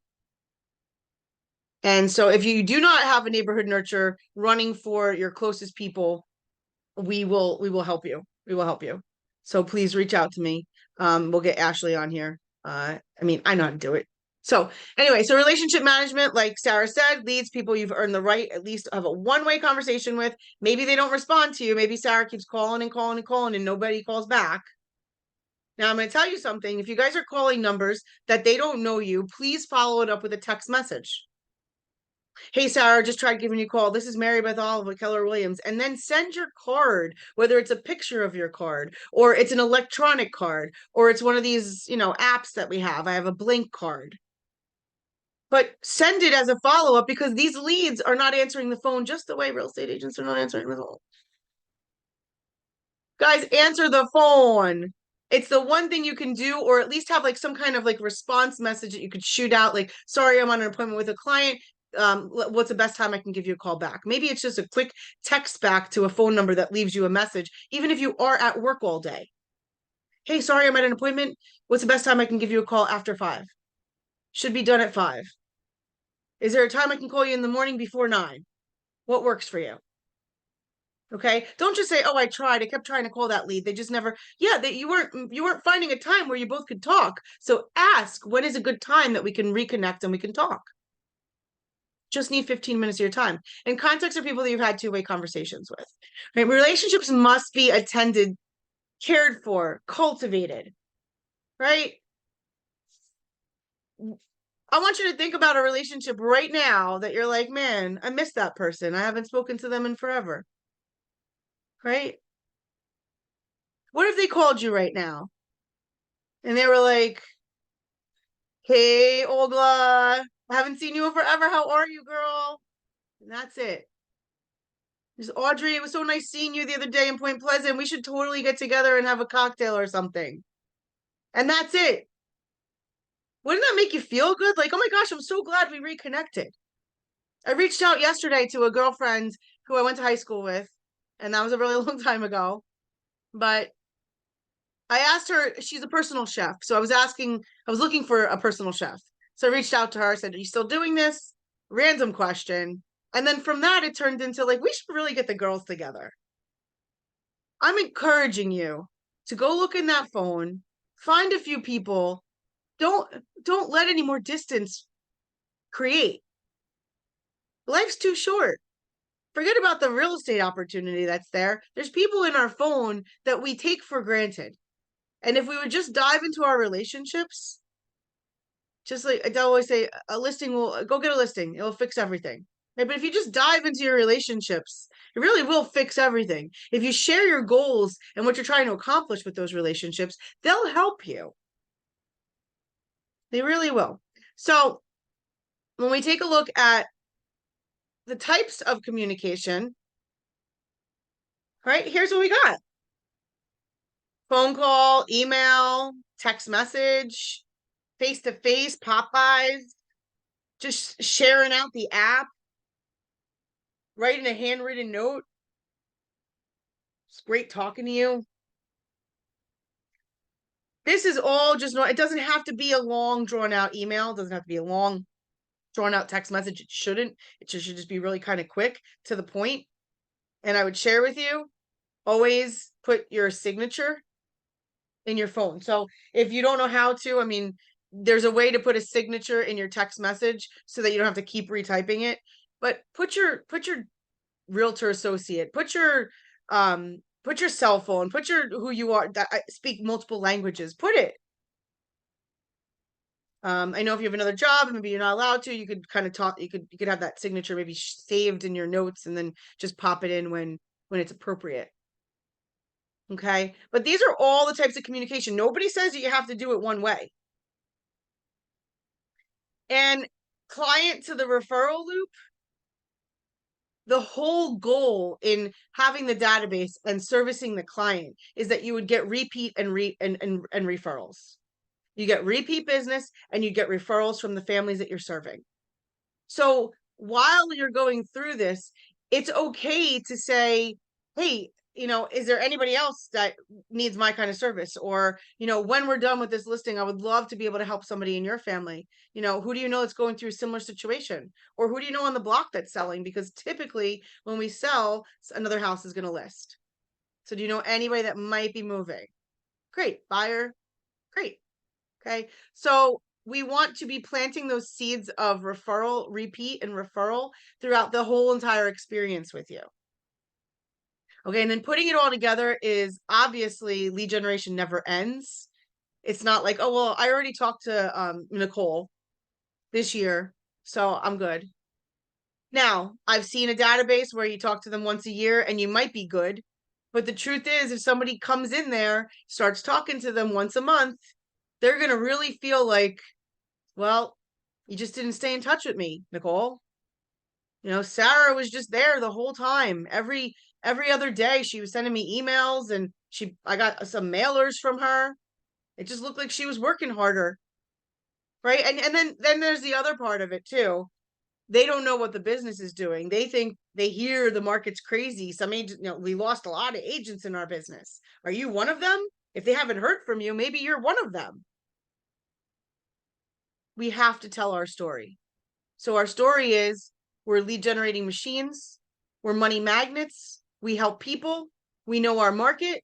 And so if you do not have a neighborhood nurture running for your closest people, we will help you. We will help you. So please reach out to me. We'll get Ashley on here. I mean, I know how to do it. So anyway, so relationship management, like Sarah said, leads people you've earned the right at least to have a one-way conversation with. Maybe they don't respond to you. Maybe Sarah keeps calling and calling and calling and nobody calls back. Now I'm going to tell you something. If you guys are calling numbers that they don't know you, please follow it up with a text message. Hey, Sarah, just tried giving you a call. This is Mary Beth Olive, Keller Williams. And then send your card, whether it's a picture of your card or it's an electronic card or it's one of these, apps that we have. I have a Blink card. But send it as a follow-up because these leads are not answering the phone just the way real estate agents are not answering the phone. Guys, answer the phone. It's the one thing you can do, or at least have like some kind of like response message that you could shoot out. Like, sorry, I'm on an appointment with a client. What's the best time I can give you a call back? Maybe it's just a quick text back to a phone number that leaves you a message, even if you are at work all day. Hey, sorry, I'm at an appointment. What's the best time I can give you a call after 5? Should be done at 5. Is there a time I can call you in the morning before 9? What works for you? Okay. Don't just say, oh, I tried. I kept trying to call that lead. They just never, you weren't finding a time where you both could talk. So ask, when is a good time that we can reconnect and we can talk? Just need 15 minutes of your time. And contacts are people that you've had two-way conversations with. Right? Relationships must be attended, cared for, cultivated. Right? I want you to think about a relationship right now that you're like, man, I miss that person. I haven't spoken to them in forever. Right? What if they called you right now and they were like, hey, Olga, I haven't seen you in forever. How are you, girl? And that's it. There's Audrey. It was so nice seeing you the other day in Point Pleasant. We should totally get together and have a cocktail or something. And that's it. Wouldn't that make you feel good? Like, oh my gosh, I'm so glad we reconnected. I reached out yesterday to a girlfriend who I went to high school with, and that was a really long time ago. But I asked her, she's a personal chef. So I was looking for a personal chef. So I reached out to her, I said, are you still doing this? Random question. And then from that, it turned into like, we should really get the girls together. I'm encouraging you to go look in that phone, find a few people. Don't let any more distance create. Life's too short. Forget about the real estate opportunity that's there. There's people in our phone that we take for granted. And if we would just dive into our relationships, just like I always say, a listing will go get a listing. It'll fix everything. Right? But if you just dive into your relationships, it really will fix everything. If you share your goals and what you're trying to accomplish with those relationships, they'll help you. They really will. So when we take a look at the types of communication, right, here's what we got. Phone call, email, text message, face-to-face, Popeyes, just sharing out the app, writing a handwritten note. It's great talking to you. This is all just, it doesn't have to be a long drawn out email. It doesn't have to be a long drawn out text message. It shouldn't. It should just be really kind of quick to the point. And I would share with you, always put your signature in your phone. So if you don't know how to, I mean, there's a way to put a signature in your text message so that you don't have to keep retyping it. But put your realtor associate, put your cell phone, put your who you are, that I speak multiple languages, put it. I know if you have another job, maybe you're not allowed to, you could kind of talk, you could have that signature maybe saved in your notes and then just pop it in when it's appropriate. Okay. But these are all the types of communication. Nobody says that you have to do it one way. And client to the referral loop, the whole goal in having the database and servicing the client is that you would get repeat and referrals. You get repeat business and you get referrals from the families that you're serving. So while you're going through this, it's okay to say, hey, you know, is there anybody else that needs my kind of service? Or, you know, when we're done with this listing, I would love to be able to help somebody in your family. You know, who do you know that's going through a similar situation? Or who do you know on the block that's selling? Because typically when we sell, another house is going to list. So do you know anybody that might be moving? Great. Buyer. Great. Okay. So we want to be planting those seeds of referral, repeat, and referral throughout the whole entire experience with you. Okay, and then putting it all together is obviously lead generation never ends. It's not like, oh, well, I already talked to Nicole this year, so I'm good. Now, I've seen a database where you talk to them once a year and you might be good. But the truth is, if somebody comes in there, starts talking to them once a month, they're going to really feel like, well, you just didn't stay in touch with me, Nicole. You know, Sarah was just there the whole time. Every other day she was sending me emails, and I got some mailers from her. It just looked like she was working harder. Right? And then there's the other part of it too. They don't know what the business is doing. They think, they hear the market's crazy. Some agent, you know, we lost a lot of agents in our business. Are you one of them? If they haven't heard from you, maybe you're one of them. We have to tell our story. So our story is, we're lead generating machines. We're money magnets. We help people. We know our market.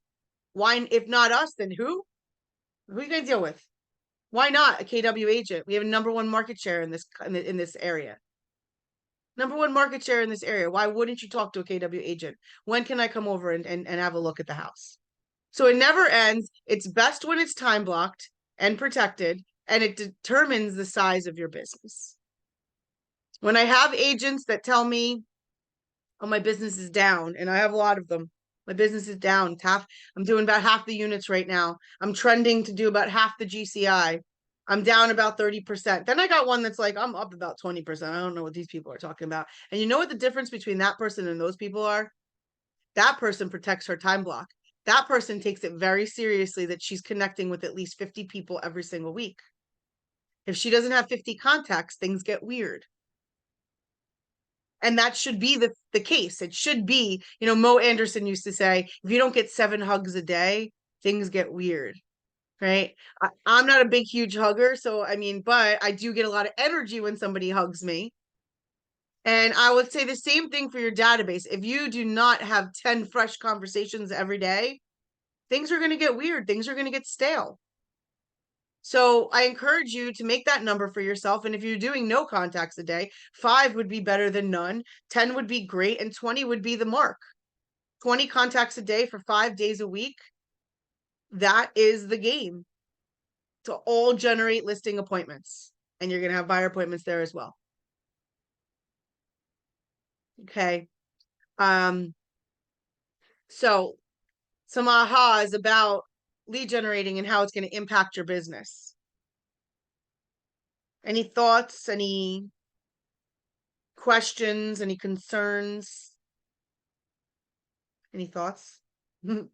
Why, if not us, then who? Who are you going to deal with? Why not a KW agent? We have a #1 market share in this area. #1 market share in this area. Why wouldn't you talk to a KW agent? When can I come over and have a look at the house? So it never ends. It's best when it's time blocked and protected, and it determines the size of your business. When I have agents that tell me, oh, my business is down, and I have a lot of them. My business is down. I'm doing about half the units right now. I'm trending to do about half the GCI. I'm down about 30%. Then I got one that's like, I'm up about 20%. I don't know what these people are talking about. And you know what the difference between that person and those people are? That person protects her time block. That person takes it very seriously that she's connecting with at least 50 people every single week. If she doesn't have 50 contacts, things get weird. And that should be the case. It should be, you know, Mo Anderson used to say, if you don't get 7 hugs a day, things get weird, right? I'm not a big, huge hugger. So, I mean, but I do get a lot of energy when somebody hugs me. And I would say the same thing for your database. If you do not have 10 fresh conversations every day, things are going to get weird. Things are going to get stale. So I encourage you to make that number for yourself. And if you're doing no contacts a day, 5 would be better than none. 10 would be great. And 20 would be the mark. 20 contacts a day for 5 days a week. That is the game to all generate listing appointments. And you're going to have buyer appointments there as well. Okay. So some ahas about lead generating and how it's going to impact your business. Any thoughts, any questions, any concerns? Any thoughts? So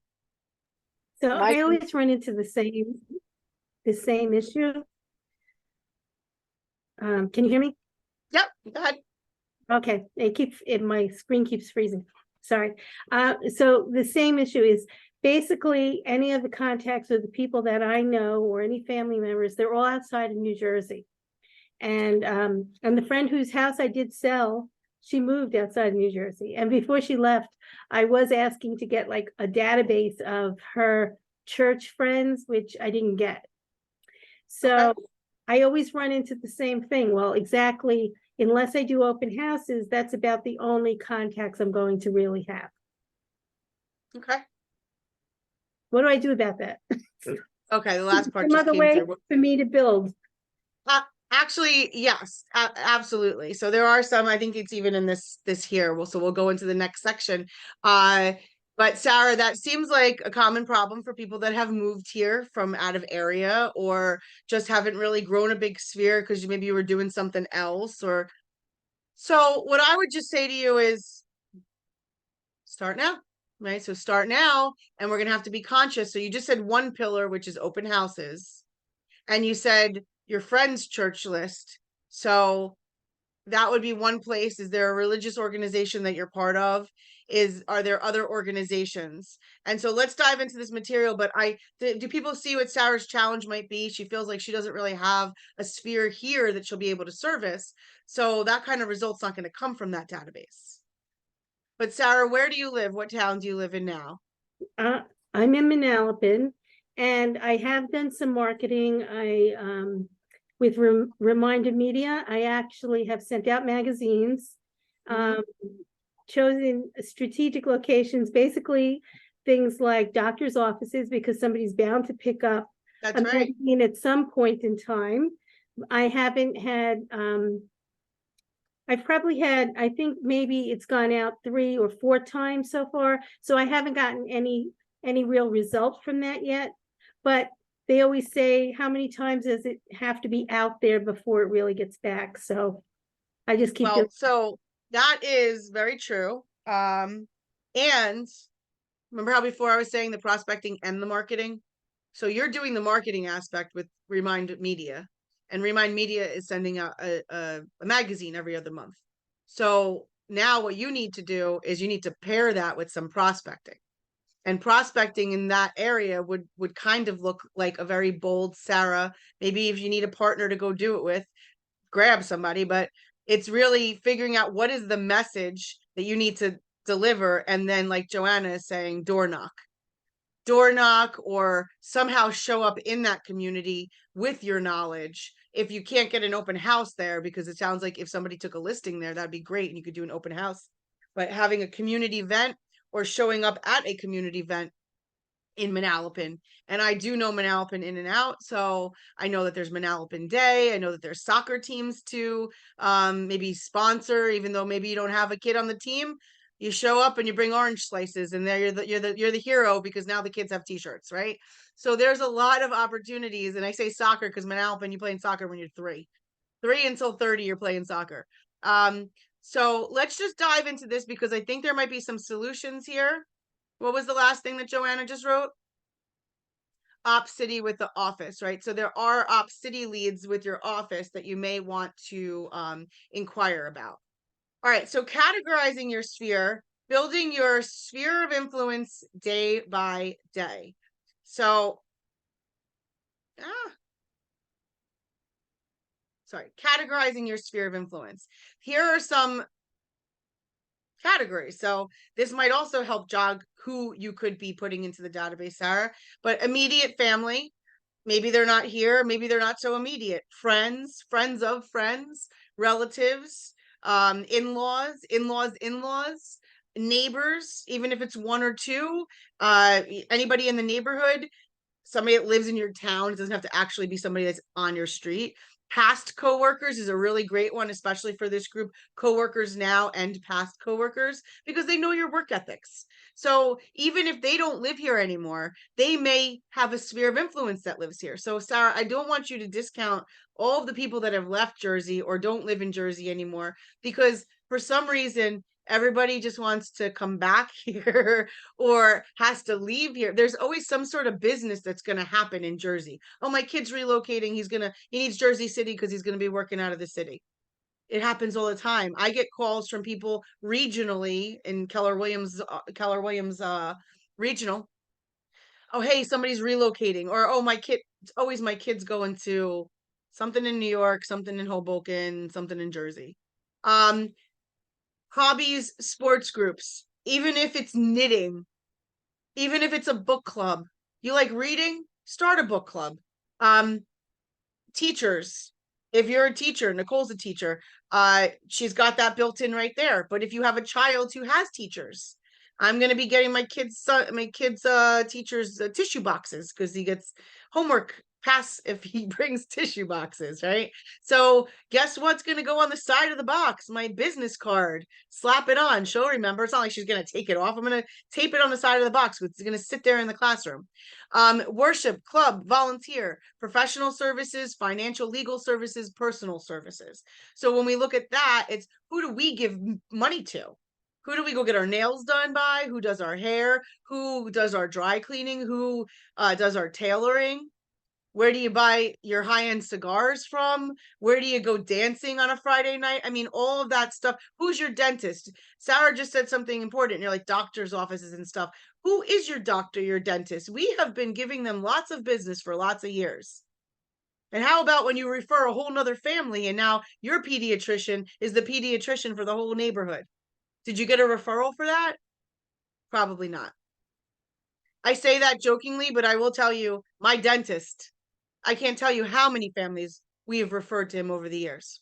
My I always run into the same issue. Can you hear me? Yep, go ahead. Okay, my screen keeps freezing. Sorry. So the same issue is basically any of the contacts or the people that I know or any family members, they're all outside of New Jersey. And the friend whose house I did sell, she moved outside of New Jersey. And before she left, I was asking to get like a database of her church friends, which I didn't get. So I always run into the same thing. Well, exactly. Unless I do open houses, that's about the only contacts I'm going to really have. Okay. What do I do about that? Okay, the last part Some just other came way through. for me to build. Actually, yes, absolutely. So there are some, I think it's even in this here. So we'll go into the next section. But Sarah, that seems like a common problem for people that have moved here from out of area or just haven't really grown a big sphere because maybe you were doing something else. Or so what I would just say to you is start now, right? So start now, and we're gonna have to be conscious. So you just said one pillar, which is open houses, and you said your friend's church list. So that would be one place. Is there a religious organization that you're part of? Are there other organizations? And so let's dive into this material. But do people see what Sarah's challenge might be? She feels like she doesn't really have a sphere here that she'll be able to service. So that kind of result's not going to come from that database. But Sarah, where do you live? What town do you live in now? I'm in Manalapan, and I have done some marketing. With Reminder Media, I actually have sent out magazines, chosen strategic locations, basically things like doctor's offices, because somebody's bound to pick up That's a right. magazine at some point in time. I haven't had, I've probably had, I think maybe it's gone out 3 or 4 times so far. So I haven't gotten any real result from that yet. But they always say, how many times does it have to be out there before it really gets back? So I just keep Well, so that is very true. And remember how before I was saying the prospecting and the marketing? So you're doing the marketing aspect with Remind Media, and Remind Media is sending out a magazine every other month. So now what you need to do is you need to pair that with some prospecting. And prospecting in that area would kind of look like a very bold Sarah. Maybe if you need a partner to go do it with, grab somebody, but it's really figuring out what is the message that you need to deliver. And then, like Joanna is saying, door knock, or somehow show up in that community with your knowledge. If you can't get an open house there, because it sounds like if somebody took a listing there, that'd be great and you could do an open house. But having a community event or showing up at a community event in Manalapan. And I do know Manalapan in and out. So I know that there's Manalapan Day. I know that there's soccer teams to maybe sponsor, even though maybe you don't have a kid on the team. You show up and you bring orange slices, and there you're the hero, because now the kids have t-shirts, right? So there's a lot of opportunities. And I say soccer because Manalapan, you playing soccer when you're 3 until 30, you're playing soccer. So let's just dive into this, because I think there might be some solutions here. What was the last thing that Joanna just wrote? Op City with the office, right? So there are Op City leads with your office that you may want to inquire about. All right, so categorizing your sphere, building your sphere of influence day by day. So, categorizing your sphere of influence. Here are some categories. So this might also help jog who you could be putting into the database, Sarah. But immediate family, maybe they're not here, maybe they're not so immediate. Friends, friends of friends, relatives, in-laws, neighbors, even if it's 1 or 2, anybody in the neighborhood, somebody that lives in your town. It doesn't have to actually be somebody that's on your street. Past coworkers is a really great one, especially for this group, coworkers now and past coworkers, because they know your work ethics. So even if they don't live here anymore, they may have a sphere of influence that lives here. So Sarah, I don't want you to discount all of the people that have left Jersey or don't live in Jersey anymore, because for some reason, everybody just wants to come back here or has to leave here. There's always some sort of business that's going to happen in Jersey. Oh, my kid's relocating. He needs Jersey City because he's going to be working out of the city. It happens all the time. I get calls from people regionally in Keller Williams regional. Oh, hey, somebody's relocating, or oh, my kid's going to something in New York, something in Hoboken, something in Jersey. Hobbies, sports groups, even if it's knitting, even if it's a book club. You like reading? Start a book club. Teachers, if you're a teacher, Nicole's a teacher, she's got that built in right there. But if you have a child who has teachers, I'm going to be getting my kids teachers tissue boxes, because he gets homework pass if he brings tissue boxes, right? So guess what's going to go on the side of the box? My business card. Slap it on. She'll remember. It's not like she's going to take it off. I'm going to tape it on the side of the box. It's going to sit there in the classroom. Worship, club, volunteer, professional services, financial, legal services, personal services. So when we look at that, it's who do we give money to? Who do we go get our nails done by? Who does our hair? Who does our dry cleaning? Who does our tailoring? Where do you buy your high-end cigars from? Where do you go dancing on a Friday night? I mean, all of that stuff. Who's your dentist? Sarah just said something important. You're like doctor's offices and stuff. Who is your doctor, your dentist? We have been giving them lots of business for lots of years. And how about when you refer a whole nother family and now your pediatrician is the pediatrician for the whole neighborhood? Did you get a referral for that? Probably not. I say that jokingly, but I will tell you, my dentist, I can't tell you how many families we have referred to him over the years.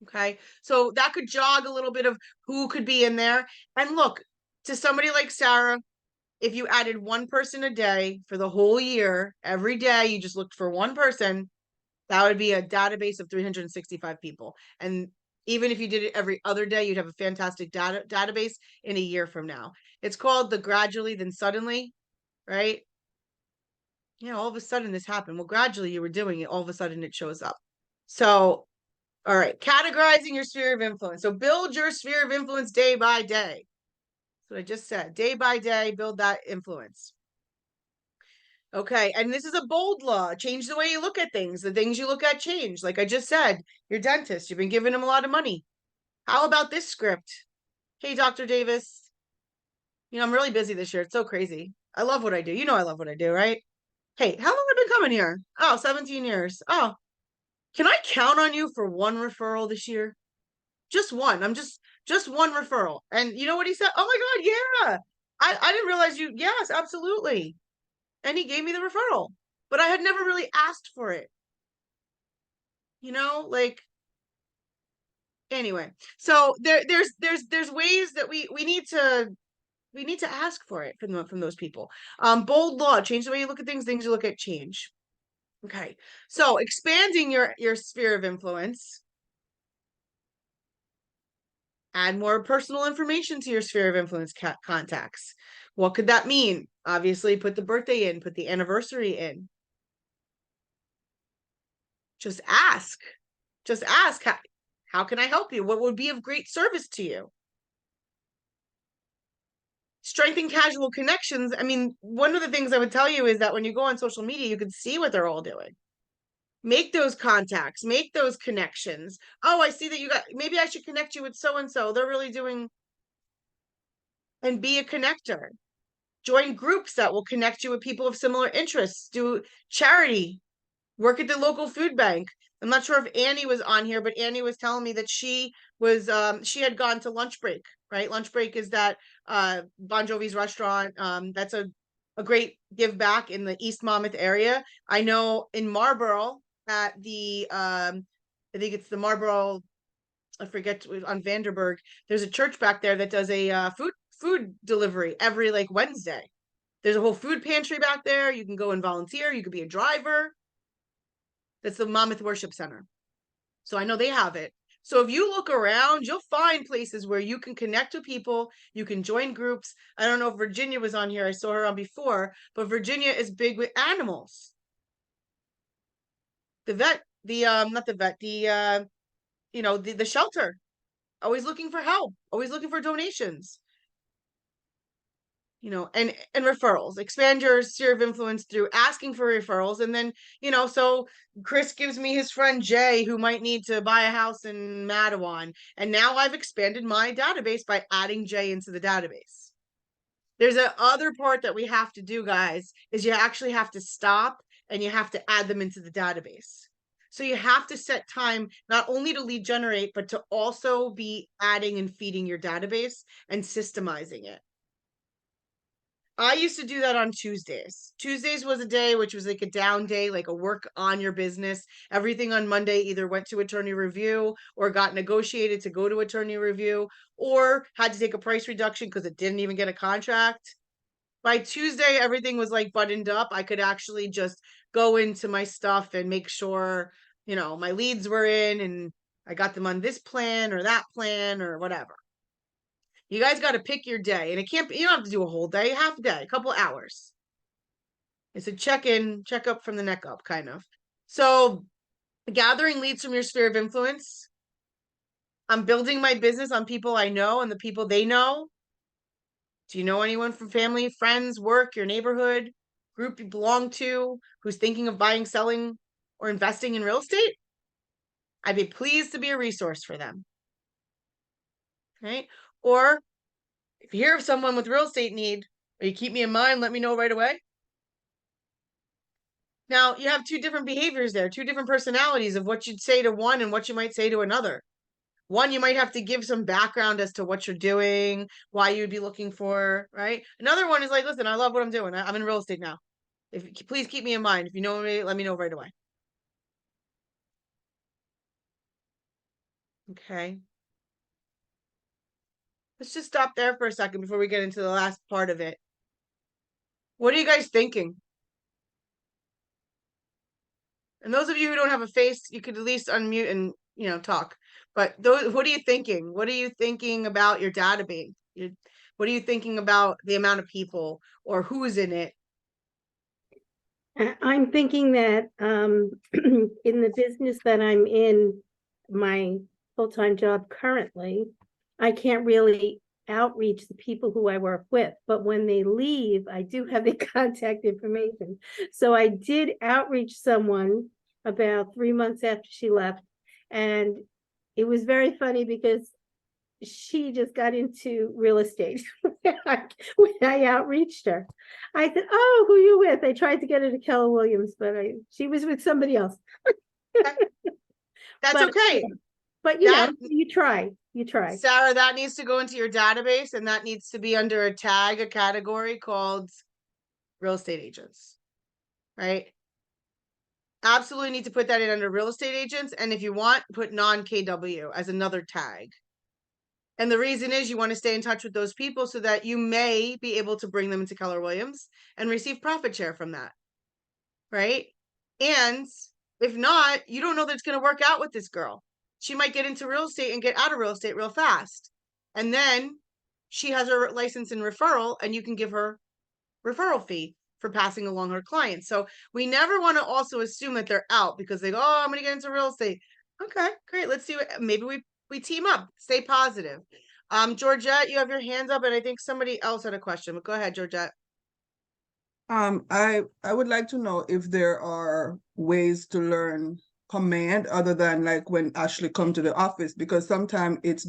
Okay, so that could jog a little bit of who could be in there. And look, to somebody like Sarah, if you added one person a day for the whole year, every day you just looked for one person, that would be a database of 365 people. And even if you did it every other day, you'd have a fantastic database in a year from now. It's called the gradually then suddenly, right? Yeah, all of a sudden this happened. Well, gradually you were doing it, all of a sudden it shows up. So, all right, categorizing your sphere of influence. So build your sphere of influence day by day. That's what I just said. Day by day, build that influence. Okay, and this is a bold law. Change the way you look at things. The things you look at change. Like I just said, your dentist, you've been giving him a lot of money. How about this script? Hey, Dr. Davis. You know, I'm really busy this year. It's so crazy. I love what I do. You know I love what I do, right? Hey, how long have I been coming here? Oh, 17 years. Oh, can I count on you for one referral this year? Just one. I'm just one referral. And you know what he said? Oh my God, yeah. I didn't realize you. Yes, absolutely. And he gave me the referral, but I had never really asked for it. You know, like anyway. So there's ways that we need to ask for it from those people. Bold law, change the way you look at things you look at change. Okay. So expanding your sphere of influence. Add more personal information to your sphere of influence contacts. What could that mean? Obviously, put the birthday in, put the anniversary in. Just ask. Just ask, how can I help you? What would be of great service to you? Strengthen casual connections. I mean, one of the things I would tell you is that when you go on social media, you can see what they're all doing. Make those contacts, make those connections. Oh, I see that you got, maybe I should connect you with so-and-so. They're really doing, and be a connector. Join groups that will connect you with people of similar interests. Do charity. Work at the local food bank. I'm not sure if Annie was on here, but Annie was telling me that she was she had gone to Lunch Break, right? Lunch Break is that Bon Jovi's restaurant. That's a great give back in the East Monmouth area. I know in Marlborough at the I think it's the Marlborough, I forget, on Vanderburg, there's a church back there that does a food delivery every like Wednesday. There's a whole food pantry back there. You can go and volunteer. You could be a driver. That's the Monmouth Worship Center. So I know they have it. So if you look around, you'll find places where you can connect with people. You can join groups. I don't know if Virginia was on here. I saw her on before, but Virginia is big with animals. The vet, not the vet, you know, the shelter, always looking for help, always looking for donations. You know, and referrals. Expand your sphere of influence through asking for referrals. And then, you know, so Chris gives me his friend Jay, who might need to buy a house in Mattawan. And now I've expanded my database by adding Jay into the database. There's a other part that we have to do, guys, is you actually have to stop and you have to add them into the database. So you have to set time not only to lead generate, but to also be adding and feeding your database and systemizing it. I used to do that on Tuesdays. Tuesdays was a day which was like a down day, like a work on your business. Everything on Monday either went to attorney review or got negotiated to go to attorney review or had to take a price reduction because it didn't even get a contract. By Tuesday, everything was like buttoned up. I could actually just go into my stuff and make sure, you know, my leads were in and I got them on this plan or that plan or whatever. You guys got to pick your day, and it can't be, you don't have to do a whole day, half a day, a couple hours. It's a check-in, check-up from the neck up, kind of. So gathering leads from your sphere of influence. I'm building my business on people I know and the people they know. Do you know anyone from family, friends, work, your neighborhood? group you belong to who's thinking of buying, selling, or investing in real estate, I'd be pleased to be a resource for them. Right? Or if you hear of someone with real estate need, or you keep me in mind, let me know right away. Now, you have two different behaviors there, two different personalities of what you'd say to one and what you might say to another. One, you might have to give some background as to what you're doing, why you'd be looking for, right? Another one is like, listen, I love what I'm doing. I'm in real estate now. Please keep me in mind. If you know me, let me know right away. Okay. Let's just stop there for a second before we get into the last part of it. What are you guys thinking? And those of you who don't have a face, you could at least unmute and, talk. But what are you thinking? What are you thinking about your database? What are you thinking about the amount of people or who's in it? I'm thinking that in the business that I'm in, my full-time job currently, I can't really outreach the people who I work with, but when they leave, I do have their contact information. So I did outreach someone about 3 months after she left, and it was very funny because she just got into real estate when I outreached her. I said, "Oh, who you with?" I tried to get her to Keller Williams, but she was with somebody else. That's But- okay. But you try. Sarah, that needs to go into your database, and that needs to be under a category called real estate agents, right? Absolutely need to put that in under real estate agents. And if you want, put non-KW as another tag. And the reason is you want to stay in touch with those people so that you may be able to bring them into Keller Williams and receive profit share from that, right? And if not, you don't know that it's going to work out with this girl. She might get into real estate and get out of real estate real fast. And then she has her license in referral, and you can give her referral fee for passing along her clients. So we never want to also assume that they're out because they go, "Oh, I'm going to get into real estate." Okay, great. Let's see what, maybe we team up, stay positive. Georgette, you have your hands up, and I think somebody else had a question, but go ahead, Georgette. I would like to know if there are ways to learn command other than like when Ashley come to the office, because sometimes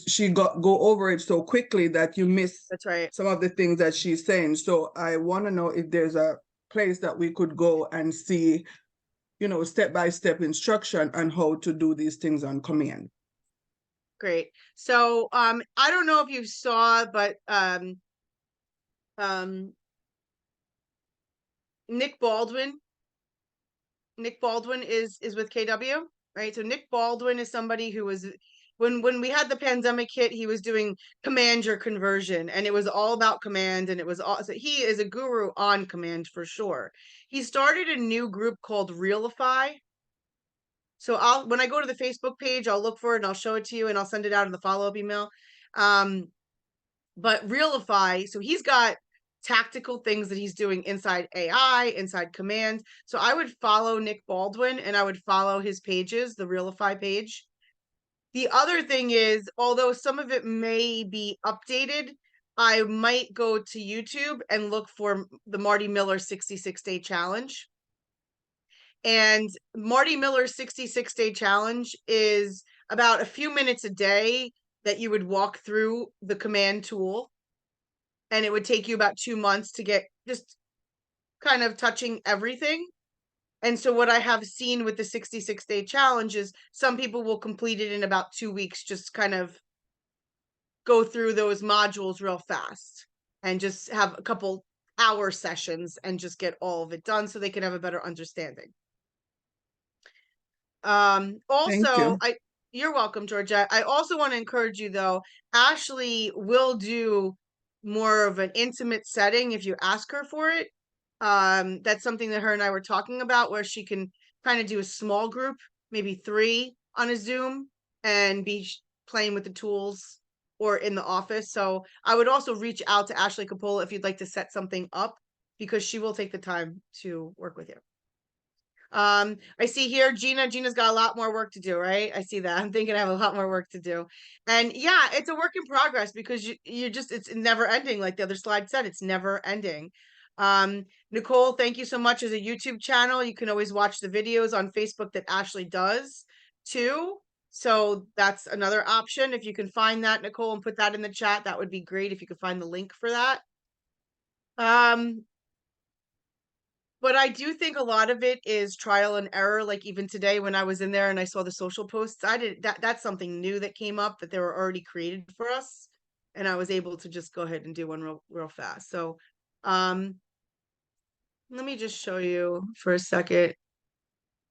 she go over it so quickly that you miss That's right. some of the things that she's saying. So I want to know if there's a place that we could go and see, step-by-step instruction on how to do these things on command. Great. So I don't know if you saw, but Nick Baldwin is with KW, right? So Nick Baldwin is somebody who was, when we had the pandemic hit, he was doing command your conversion, and it was all about command, and it was all, so he is a guru on command for sure. He started a new group called Realify. So when I go to the Facebook page, I'll look for it and I'll show it to you, and I'll send it out in the follow-up email. But Realify, so he's got tactical things that he's doing inside AI, inside command. So I would follow Nick Baldwin, and I would follow his pages, the Realify page. The other thing is, although some of it may be updated, I might go to YouTube and look for the Marty Miller 66-day challenge. And Marty Miller's 66-day challenge is about a few minutes a day that you would walk through the command tool. And it would take you about 2 months to get just kind of touching everything. And so what I have seen with the 66-day challenge is some people will complete it in about 2 weeks, just kind of go through those modules real fast and just have a couple hour sessions and just get all of it done so they can have a better understanding. Also, you're welcome, Georgette. I also want to encourage you though, Ashley will do more of an intimate setting if you ask her for it. That's something that her and I were talking about, where she can kind of do a small group, maybe 3 on a Zoom, and be playing with the tools or in the office. So I would also reach out to Ashley Capola if you'd like to set something up, because she will take the time to work with you. I see here Gina's got a lot more work to do, right? I see that. I'm thinking I have a lot more work to do. And yeah, it's a work in progress because you just, it's never ending. Like the other slide said, it's never ending. Nicole, thank you so much. As a YouTube channel, you can always watch the videos on Facebook that Ashley does too. So that's another option. If you can find that, Nicole, and put that in the chat, that would be great if you could find the link for that. But I do think a lot of it is trial and error. Like even today when I was in there and I saw the social posts, that's something new that came up that they were already created for us. And I was able to just go ahead and do one real fast. So let me just show you for a second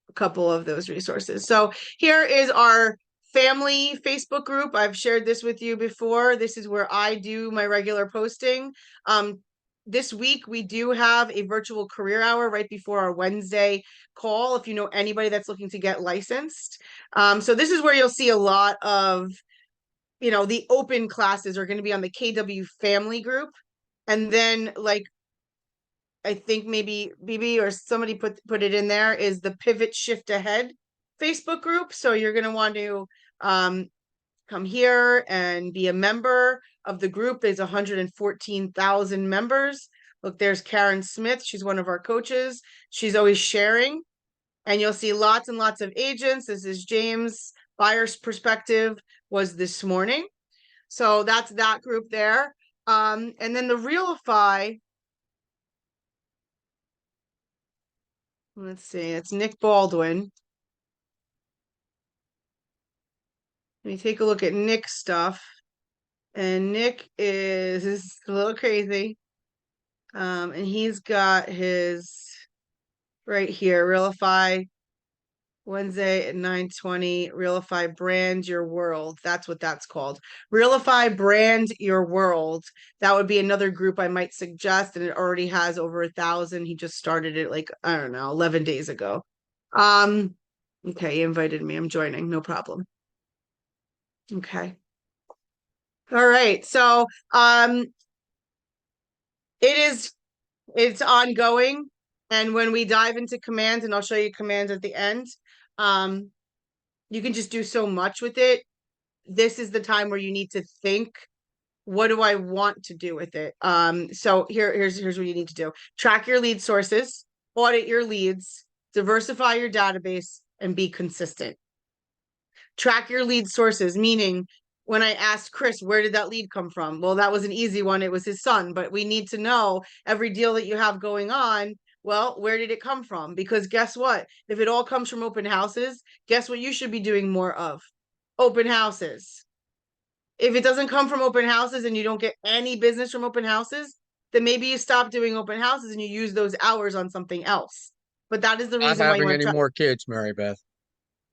a couple of those resources. So here is our family Facebook group. I've shared this with you before. This is where I do my regular posting. This week we do have a virtual career hour right before our Wednesday call, if you know anybody that's looking to get licensed. So this is where you'll see a lot of, you know, the open classes are going to be on the KW family group. And then like, I think maybe BB or somebody put it in there, is the Pivot Shift Ahead Facebook group. So you're going to want to come here and be a member of the group. There's 114,000 members. Look, there's Karen Smith. She's one of our coaches. She's always sharing. And you'll see lots and lots of agents. This is James. Buyer's Perspective was this morning. So that's that group there. And then the Realify, let's see, it's Nick Baldwin. Let me take a look at Nick's stuff. And Nick is a little crazy. And he's got his right here, Realify Wednesday at 9:20, Realify Brand Your World. That's what that's called. Realify Brand Your World. That would be another group I might suggest, and it already has over 1,000. He just started it like, I don't know, 11 days ago. Okay, he invited me. I'm joining, no problem. Okay. All right. So it's ongoing. And when we dive into commands, and I'll show you commands at the end, you can just do so much with it. This is the time where you need to think, what do I want to do with it? So here's what you need to do. Track your lead sources, audit your leads, diversify your database, and be consistent. Track your lead sources, meaning when I asked Chris, where did that lead come from? Well, that was an easy one. It was his son, but we need to know every deal that you have going on. Well, where did it come from? Because guess what? If it all comes from open houses, guess what you should be doing more of? Open houses. If it doesn't come from open houses and you don't get any business from open houses, then maybe you stop doing open houses and you use those hours on something else. But that is the Not reason why you having want any more kids, Mary Beth.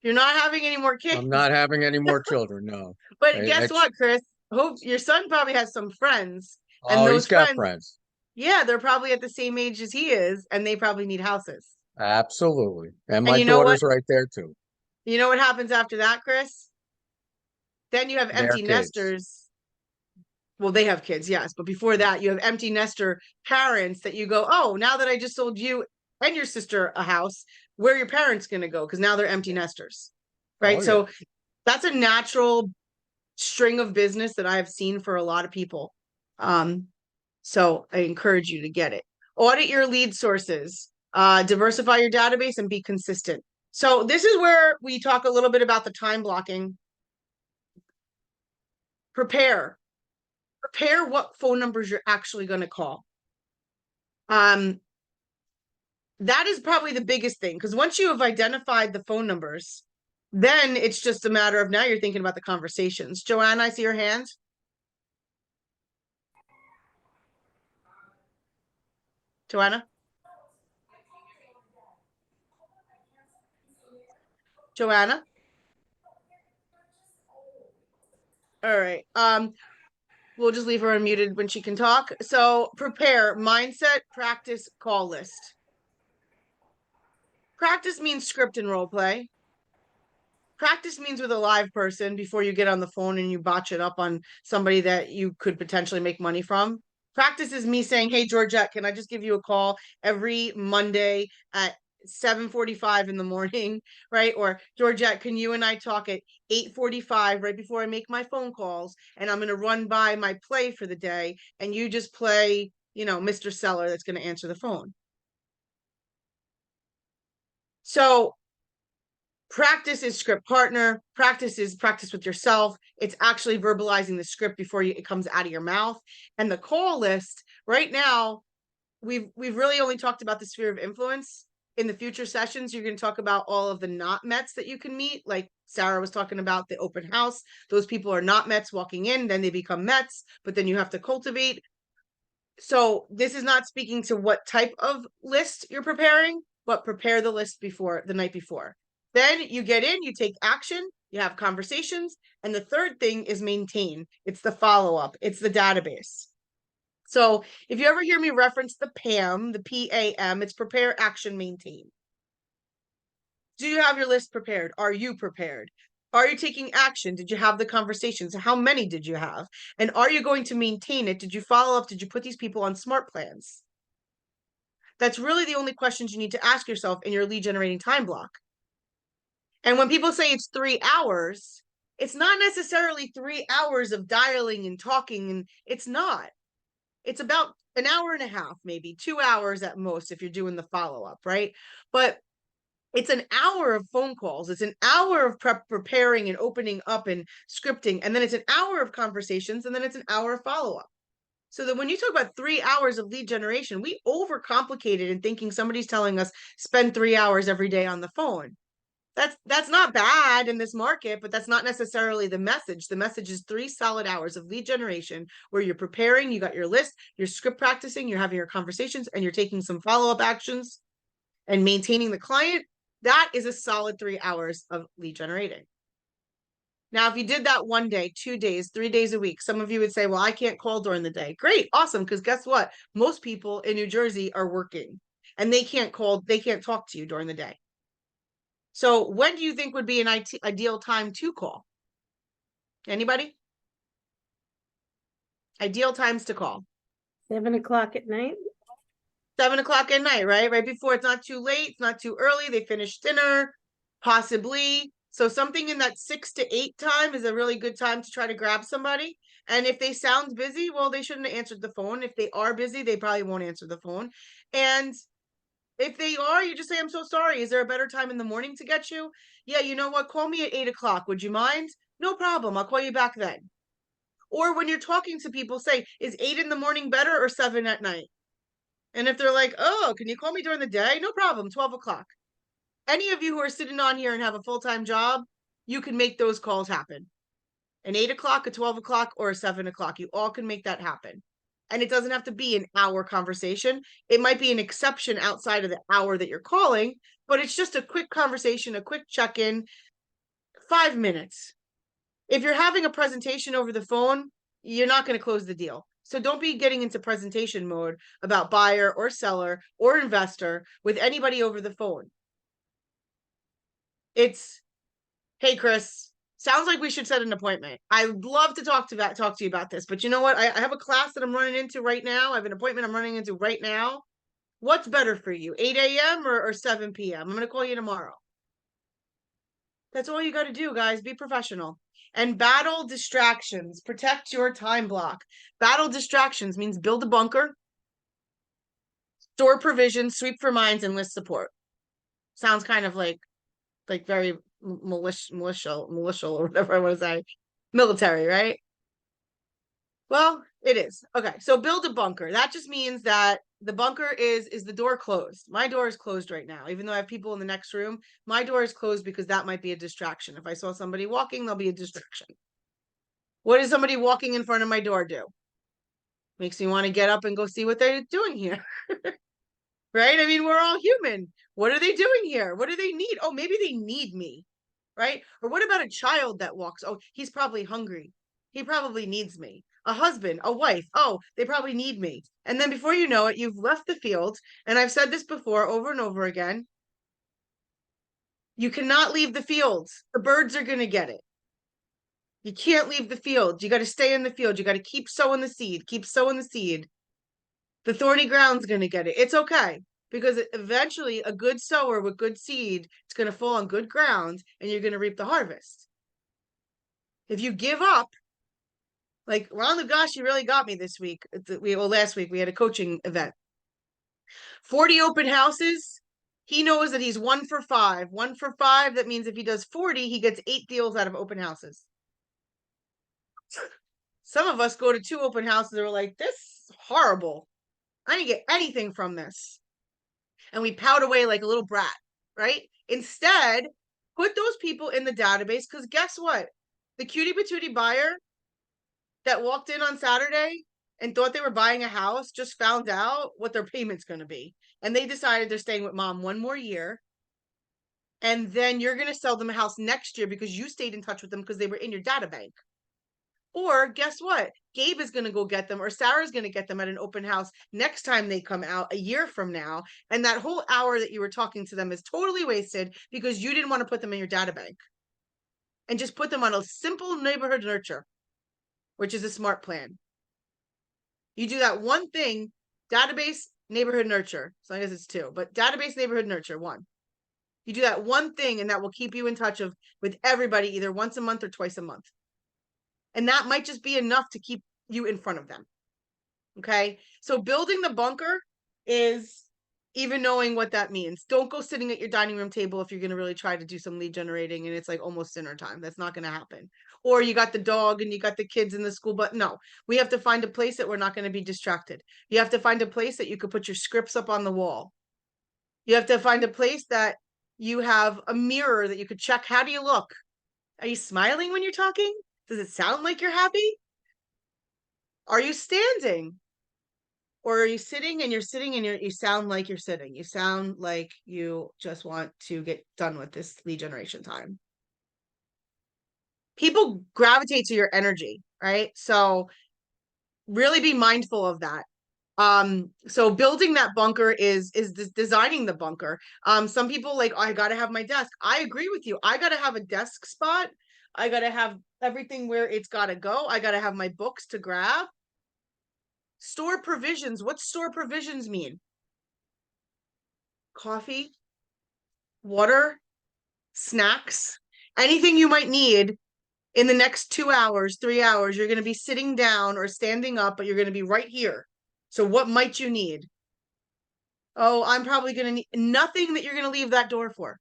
You're not having any more kids. I'm not having any more children, no. But I- guess it's- what, Chris? Hope your son probably has some friends. And Oh, those he's got friends. Yeah, they're probably at the same age as he is, and they probably need houses. Absolutely. And my you know daughter's right there too. You know what happens after that, Chris? Then you have Their empty kids. nesters. Well, they have kids, yes. But before that, you have empty nester parents that you go, oh, now that I just sold you and your sister a house, where are your parents going to go? Because now they're empty nesters. Right. Oh, yeah. So that's a natural string of business that I have seen for a lot of people. So I encourage you to get it. Audit your lead sources, diversify your database, and be consistent. So this is where we talk a little bit about the time blocking. Prepare what phone numbers you're actually going to call. That is probably the biggest thing, because once you have identified the phone numbers, then it's just a matter of now you're thinking about the conversations. Joanna, I see your hand. Joanna? Joanna? All right. We'll just leave her unmuted when she can talk. So prepare, mindset, practice, call list. Practice means script and role play. Practice means with a live person before you get on the phone and you botch it up on somebody that you could potentially make money from. Practice is me saying, hey, Georgette, can I just give you a call every Monday at 7:45 in the morning, right? Or Georgette, can you and I talk at 8:45 right before I make my phone calls, and I'm going to run by my play for the day, and you just play Mr. Seller that's going to answer the phone. So practice is script partner. Practice is practice with yourself. It's actually verbalizing the script before it comes out of your mouth. And the call list right now, we've really only talked about the sphere of influence. In the future sessions, you're going to talk about all of the not Mets that you can meet. Like Sarah was talking about the open house. Those people are not Mets walking in, then they become Mets, but then you have to cultivate. So this is not speaking to what type of list you're preparing, but prepare the list the night before. Then you get in, you take action, you have conversations. And the third thing is maintain. It's the follow-up. It's the database. So if you ever hear me reference the PAM, the PAM, it's prepare, action, maintain. Do you have your list prepared? Are you prepared? Are you taking action? Did you have the conversations? How many did you have? And are you going to maintain it? Did you follow up? Did you put these people on smart plans? That's really the only questions you need to ask yourself in your lead generating time block. And when people say it's 3 hours, it's not necessarily 3 hours of dialing and talking, and it's not. It's about an hour and a half, maybe 2 hours at most if you're doing the follow-up, right? But it's an hour of phone calls. It's an hour of preparing and opening up and scripting. And then it's an hour of conversations. And then it's an hour of follow-up. So that when you talk about 3 hours of lead generation, we overcomplicate it in thinking somebody's telling us spend 3 hours every day on the phone. That's not bad in this market, but that's not necessarily the message. The message is 3 solid hours of lead generation where you're preparing, you got your list, you're script practicing, you're having your conversations, and you're taking some follow-up actions and maintaining the client. That is a solid 3 hours of lead generating. Now, if you did that 1 day, 2 days, 3 days a week, some of you would say, well, I can't call during the day. Great, awesome, because guess what? Most people in New Jersey are working and they can't talk to you during the day. So when do you think would be an ideal time to call? Anybody? Ideal times to call. 7 o'clock at night. 7 o'clock at night, right? Right before, it's not too late, it's not too early. They finish dinner, possibly. So something in that 6 to 8 time is a really good time to try to grab somebody. And if they sound busy, well, they shouldn't have answered the phone. If they are busy, they probably won't answer the phone. And if they are, you just say, I'm so sorry. Is there a better time in the morning to get you? Yeah, you know what? Call me at 8 o'clock. Would you mind? No problem. I'll call you back then. Or when you're talking to people, say, is 8 in the morning better or 7 at night? And if they're like, oh, can you call me during the day? No problem. 12 o'clock. Any of you who are sitting on here and have a full-time job, you can make those calls happen. An 8 o'clock, a 12 o'clock, or a 7 o'clock. You all can make that happen. And it doesn't have to be an hour conversation. It might be an exception outside of the hour that you're calling, but it's just a quick conversation, a quick check-in, 5 minutes. If you're having a presentation over the phone, you're not going to close the deal. So don't be getting into presentation mode about buyer or seller or investor with anybody over the phone. It's, hey, Chris, sounds like we should set an appointment. I'd love to talk to you about this, but you know what? I have a class that I'm running into right now. I have an appointment I'm running into right now. What's better for you, 8 a.m. or 7 p.m.? I'm going to call you tomorrow. That's all you got to do, guys. Be professional. And battle distractions. Protect your time block. Battle distractions means build a bunker, store provisions, sweep for mines, and list support. Sounds kind of like very militia or whatever I want to say. Military, right? Well, it is. Okay, so build a bunker. That just means that the bunker is the door closed. My door is closed right now. Even though I have people in the next room, my door is closed because that might be a distraction. If I saw somebody walking, there'll be a distraction. What does somebody walking in front of my door do? Makes me want to get up and go see what they're doing here. Right? I mean, we're all human. What are they doing here? What do they need? Oh, maybe they need me. Right? Or what about a child that walks? Oh, he's probably hungry. He probably needs me. A husband, a wife. Oh, they probably need me. And then before you know it, you've left the field. And I've said this before over and over again. You cannot leave the fields. The birds are going to get it. You can't leave the field. You got to stay in the field. You got to keep sowing the seed. Keep sowing the seed. The thorny ground's going to get it. It's okay. Because eventually a good sower with good seed, it's going to fall on good ground and you're going to reap the harvest. If you give up, Like, Ron Lugosh, you really got me this week. Last week we had a coaching event. 40 open houses. He knows that he's 1 for 5. 1 for 5. That means if he does 40, he gets 8 deals out of open houses. Some of us go to 2 open houses and we're like, this is horrible. I didn't get anything from this. And we pout away like a little brat, right? Instead, put those people in the database, because guess what? The cutie patootie buyer that walked in on Saturday and thought they were buying a house just found out what their payment's going to be. And they decided they're staying with mom 1 more year. And then you're going to sell them a house next year because you stayed in touch with them because they were in your data bank. Or guess what? Gabe is going to go get them, or Sarah's going to get them at an open house next time they come out a year from now. And that whole hour that you were talking to them is totally wasted because you didn't want to put them in your data bank. And just put them on a simple neighborhood nurture, which is a smart plan. You do that one thing, database, neighborhood nurture, as long as it's 2, but database, neighborhood nurture, 1. You do that one thing and that will keep you in touch with everybody either once a month or twice a month. And that might just be enough to keep you in front of them. Okay. So building the bunker is even knowing what that means. Don't go sitting at your dining room table if you're going to really try to do some lead generating and it's like almost dinner time. That's not going to happen. Or you got the dog and you got the kids in the school, but no, we have to find a place that we're not going to be distracted. You have to find a place that you could put your scripts up on the wall. You have to find a place that you have a mirror that you could check. How do you look? Are you smiling when you're talking? Does it sound like you're happy? Are you standing? Or are you sitting and you sound like you're sitting? You sound like you just want to get done with this lead generation time. People gravitate to your energy, right? So really be mindful of that. So building that bunker is designing the bunker. Some people like, oh, I gotta have my desk. I agree with you. I gotta have a desk spot. I gotta have everything where it's gotta go. I gotta have my books to grab. Store provisions. What store provisions mean? Coffee, water, snacks, anything you might need in the next 2 hours, 3 hours. You're going to be sitting down or standing up, but you're going to be right here. So what might you need? Oh, I'm probably going to need nothing that you're going to leave that door for.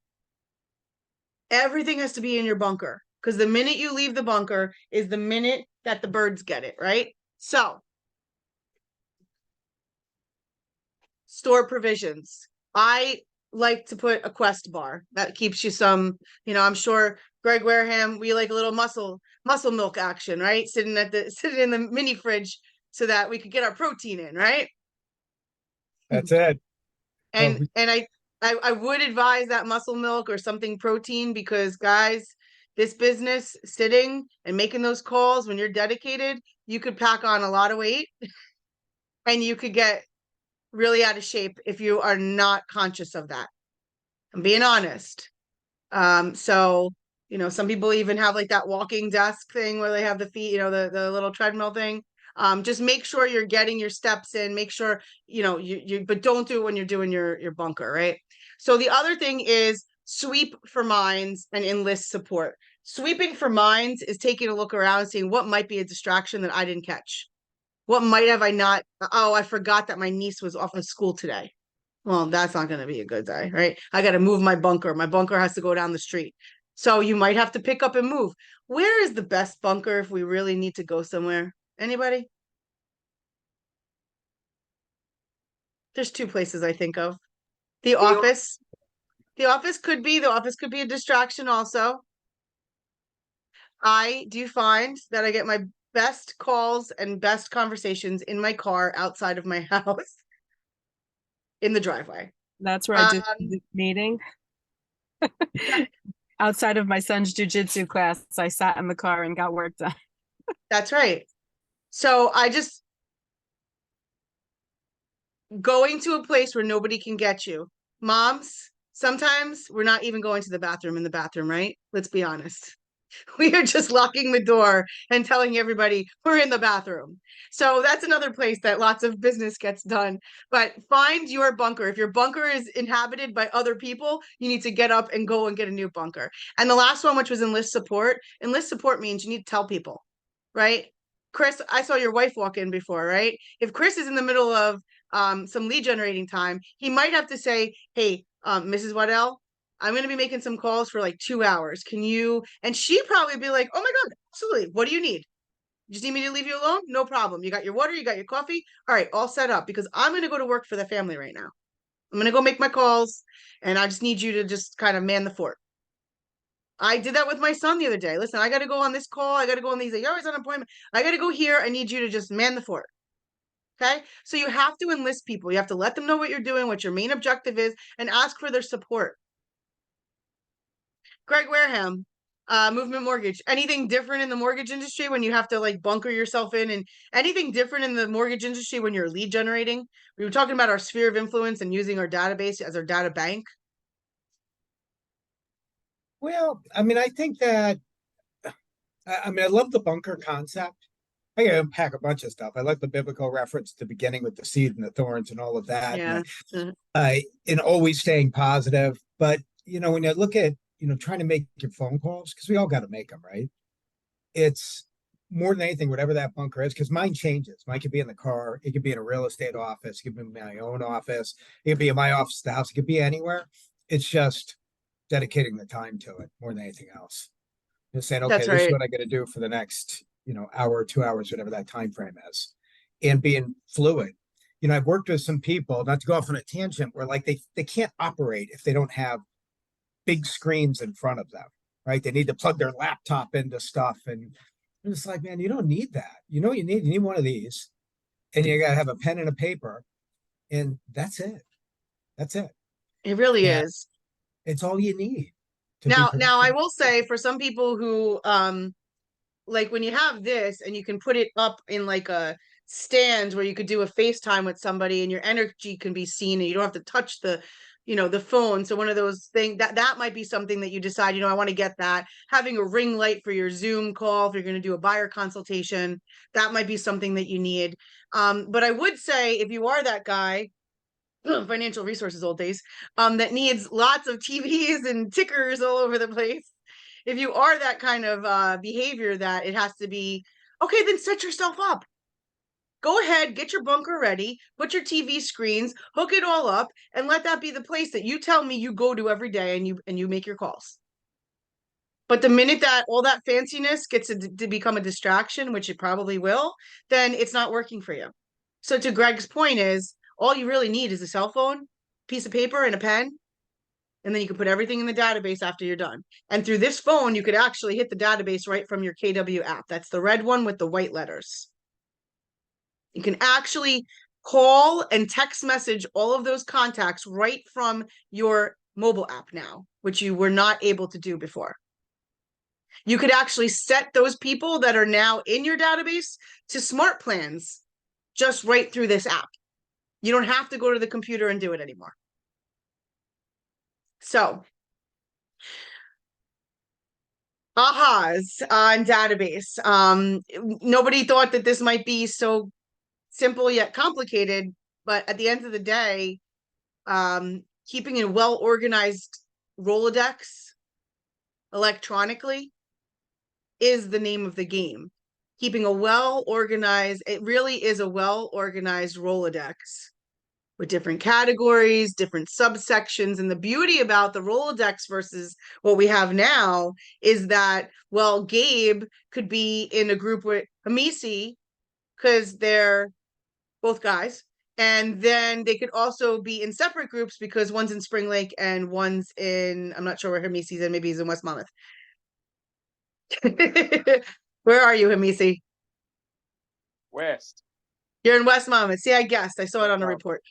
Everything has to be in your bunker, because the minute you leave the bunker is the minute that the birds get it, right? So store provisions. I like to put a Quest bar that keeps you some, I'm sure Greg Wareham, we like a little muscle milk action, right? Sitting in the mini fridge so that we could get our protein in, right? That's it. And I would advise that muscle milk or something protein, because guys, this business, sitting and making those calls when you're dedicated, you could pack on a lot of weight and you could get really out of shape if you are not conscious of that. I'm being honest. So, some people even have like that walking desk thing where they have the feet, the little treadmill thing. Just make sure you're getting your steps in, make sure, but don't do it when you're doing your bunker, right? So the other thing is sweep for minds and enlist support. Sweeping for minds is taking a look around and seeing what might be a distraction that I didn't catch. What might have I not? Oh, I forgot that my niece was off of school today. Well, that's not going to be a good day, right? I got to move my bunker. My bunker has to go down the street. So you might have to pick up and move. Where is the best bunker if we really need to go somewhere? Anybody? There's 2 places I think of. The office. The office could be a distraction also. I do find that I get my best calls and best conversations in my car outside of my house in the driveway. That's where I did the meeting. Outside of my son's jujitsu class, I sat in the car and got work done. That's right. So I just going to a place where nobody can get you. Moms, sometimes we're not even going to the bathroom in the bathroom, right? Let's be honest. We are just locking the door and telling everybody we're in the bathroom. So that's another place that lots of business gets done. But find your bunker. If your bunker is inhabited by other people, you need to get up and go and get a new bunker. And the last one, which was enlist support. Enlist support means you need to tell people, right? Chris, I saw your wife walk in before, right? If Chris is in the middle of some lead generating time, he might have to say, hey, Mrs. Waddell, I'm going to be making some calls for like 2 hours. Can you? And she'd probably be like, oh my God, absolutely. What do you need? You just need me to leave you alone? No problem. You got your water, you got your coffee. All right, all set up because I'm going to go to work for the family right now. I'm going to go make my calls and I just need you to just kind of man the fort. I did that with my son the other day. Listen, I got to go on this call. I got to go on these. You're always on appointment. I got to go here. I need you to just man the fort. Okay. So you have to enlist people. You have to let them know what you're doing, what your main objective is, and ask for their support. Greg Wareham, Movement Mortgage. Anything different in the mortgage industry when you have to like bunker yourself in, and anything different in the mortgage industry when you're lead generating? We were talking about our sphere of influence and using our database as our data bank. Well, I mean, I think that, I mean, I love the bunker concept. I gotta unpack a bunch of stuff. I like the biblical reference at the beginning with the seed and the thorns and all of that. Yeah. And always staying positive. But, you know, when you look at, you know, trying to make your phone calls, because we all got to make them, right? It's more than anything, whatever that bunker is, because mine changes. Mine could be in the car. It could be in a real estate office. It could be in my own office. It could be in my office, the house. It could be anywhere. It's just dedicating the time to it more than anything else. Just saying, okay, That's this is right. what I got to do for the next, you know, hour, 2 hours, whatever that time frame is, and being fluid. You know, I've worked with some people, not to go off on a tangent, where like they can't operate if they don't have big screens in front of them, right? They need to plug their laptop into stuff, and it's like, man, you don't need that. You know what you need? You need one of these, and you got to have a pen and a paper, and that's it. That's it. It really And is. it's all you need. To be Now I productive. will say for some people who like when you have this and you can put it up in like a stand where you could do a FaceTime with somebody and your energy can be seen and you don't have to touch the, you know, the phone. So one of those things that might be something that you decide, you know, I want to get that. Having a ring light for your Zoom call if you're going to do a buyer consultation, that might be something that you need. But I would say if you are that guy, financial resources old days, that needs lots of TVs and tickers all over the place. If you are that kind of behavior that it has to be, okay, then set yourself up. Go ahead, get your bunker ready, put your TV screens, hook it all up, and let that be the place that you tell me you go to every day and you make your calls. But the minute that all that fanciness gets to become a distraction, which it probably will, then it's not working for you. So to Greg's point is, all you really need is a cell phone, piece of paper, and a pen. And then you can put everything in the database after you're done. And through this phone, you could actually hit the database right from your KW app. That's the red one with the white letters. You can actually call and text message all of those contacts right from your mobile app now, which you were not able to do before. You could actually set those people that are now in your database to smart plans just right through this app. You don't have to go to the computer and do it anymore. So, ahas on database. Nobody thought that this might be so simple yet complicated, but at the end of the day, keeping a well-organized Rolodex electronically is the name of the game. Keeping a well-organized, it really is a well-organized Rolodex with different categories, different subsections. And the beauty about the Rolodex versus what we have now is that, well, Gabe could be in a group with Hamisi because they're both guys. And then they could also be in separate groups because one's in Spring Lake and one's in, I'm not sure where Hamisi's in, maybe he's in West Monmouth. Where are you, Hamisi? West. You're in West Monmouth. See, I guessed. I saw it on the report.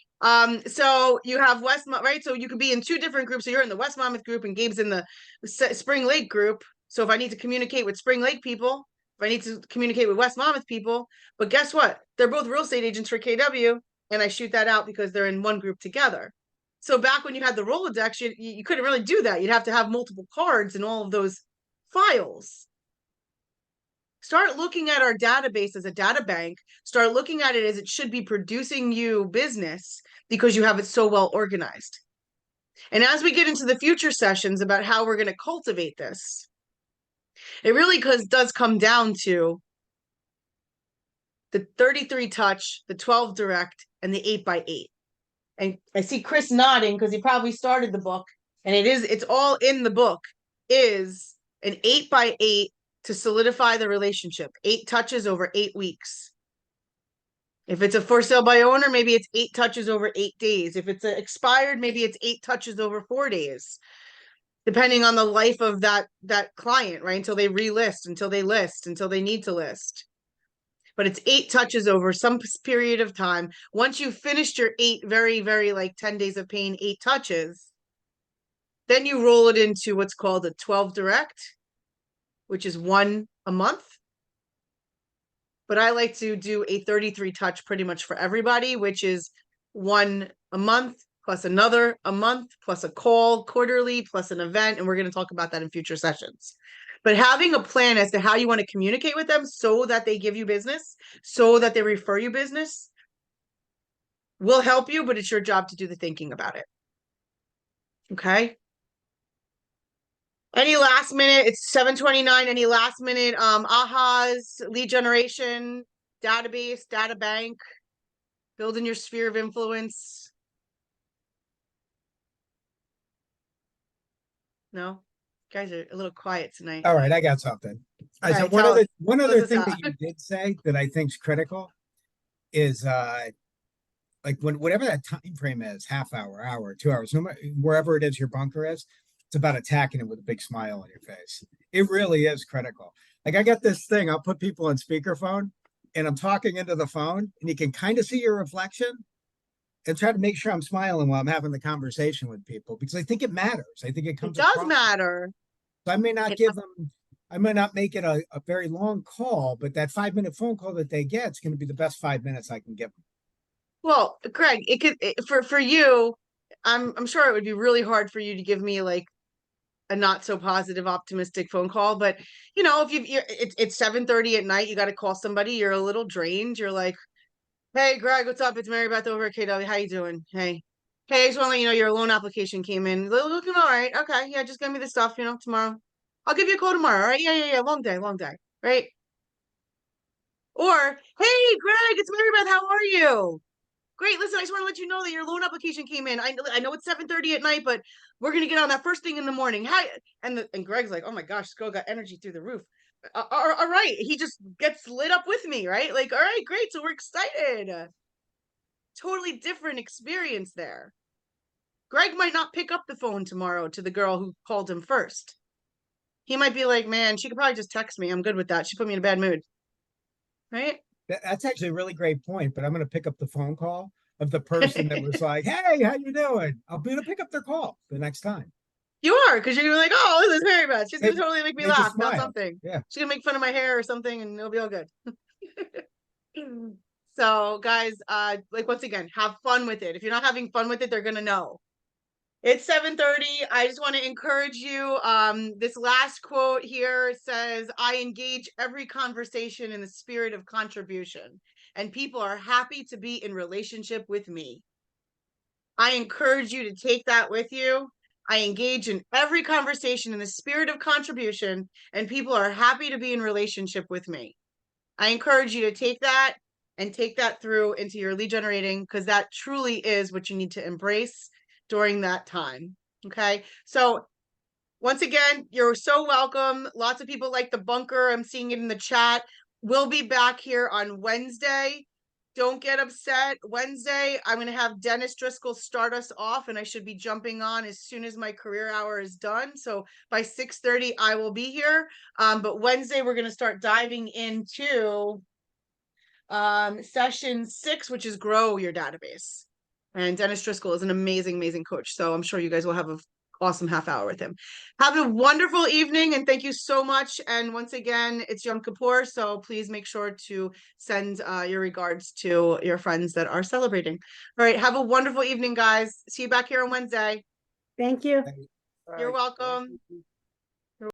So you have West, right? So you could be in two different groups. So you're in the West Monmouth group and Gabe's in the Spring Lake group. So if I need to communicate with Spring Lake people, if I need to communicate with West Monmouth people, but guess what? They're both real estate agents for KW, and I shoot that out because they're in one group together. So back when you had the Rolodex, you couldn't really do that. You'd have to have multiple cards in all of those files. Start looking at our database as a data bank. Start looking at it as it should be producing you business because you have it so well organized. And as we get into the future sessions about how we're going to cultivate this, it really does come down to the 33 touch, the 12 direct, and the 8x8. And I see Chris nodding because he probably started the book, and it's all in the book, is an 8x8 to solidify the relationship. 8 touches over 8 weeks. If it's a for sale by owner, maybe it's 8 touches over 8 days. If it's expired, maybe it's 8 touches over 4 days, depending on the life of that client, right? Until they relist, until they list, until they need to list. But it's 8 touches over some period of time. Once you've finished your 8 very, very like 10 days of pain, 8 touches, then you roll it into what's called a 12 direct, which is 1 a month. But I like to do a 33 touch pretty much for everybody, which is 1 a month plus another a month plus a call quarterly plus an event. And we're going to talk about that in future sessions. But having a plan as to how you want to communicate with them so that they give you business, so that they refer you business, will help you, but it's your job to do the thinking about it. Okay? Any last minute, it's 7:29, any last minute ahas, lead generation, database, data bank, building your sphere of influence? No? You guys are a little quiet tonight. All right, I got something. I All said right, one tell other us. one Close other us thing out. that you did say that I think is critical is like whatever that time frame is, half hour, 2 hours, no matter wherever it is your bunker is, it's about attacking it with a big smile on your face. It really is critical. Like I got this thing, I'll put people on speakerphone and I'm talking into the phone and you can kind of see your reflection and try to make sure I'm smiling while I'm having the conversation with people because I think it matters. I think it comes It does across. matter. So I may not give them, I might not make it a very long call, but that 5-minute phone call that they get is going to be the best 5 minutes I can give them. Well, Craig, it could for you, I'm sure it would be really hard for you to give me like a not so positive, optimistic phone call. But you know, if it's 7:30 at night, you got to call somebody, you're a little drained. You're like, hey, Greg, what's up? It's Mary Beth over at KW. How you doing? Hey, I just want to let you know your loan application came in. Looking all right. Okay, yeah, just give me the stuff, tomorrow. I'll give you a call tomorrow, all right? Yeah. Long day, right? Or, hey, Greg, it's Mary Beth. How are you? Great. Listen, I just want to let you know that your loan application came in. I know it's 7:30 at night, but we're gonna get on that first thing in the morning. Hi. And Greg's like, oh my gosh, this girl got energy through the roof. All right. He just gets lit up with me, right? Like, all right, great. So we're excited. Totally different experience there. Greg might not pick up the phone tomorrow to the girl who called him first. He might be like, man, she could probably just text me. I'm good with that. She put me in a bad mood. Right? That's actually a really great point, but I'm going to pick up the phone call of the person that was like, hey, how you doing? I'll be able to pick up their call the next time. You are, because you're like, oh, this is Mary Beth. She's going to totally make me they just laugh about smile. something. Yeah. She's going to make fun of my hair or something, and it'll be all good. So, guys, like, once again, have fun with it. If you're not having fun with it, they're going to know. It's 7:30. I just want to encourage you. This last quote here says, I engage every conversation in the spirit of contribution, and people are happy to be in relationship with me. I encourage you to take that with you. I engage in every conversation in the spirit of contribution, and people are happy to be in relationship with me. I encourage you to take that and take that through into your lead generating, because that truly is what you need to embrace during that time. Okay. So once again, you're so welcome. Lots of people like the bunker. I'm seeing it in the chat. We'll be back here on Wednesday. Don't get upset. Wednesday, I'm going to have Dennis Driscoll start us off, and I should be jumping on as soon as my career hour is done. So by 6:30, I will be here. But Wednesday, we're going to start diving into session 6, which is grow your database. And Dennis Driscoll is an amazing, amazing coach. So I'm sure you guys will have an awesome half hour with him. Have a wonderful evening, and thank you so much. And once again, it's Yom Kippur, so please make sure to send your regards to your friends that are celebrating. All right, have a wonderful evening, guys. See you back here on Wednesday. Thank you. You're welcome.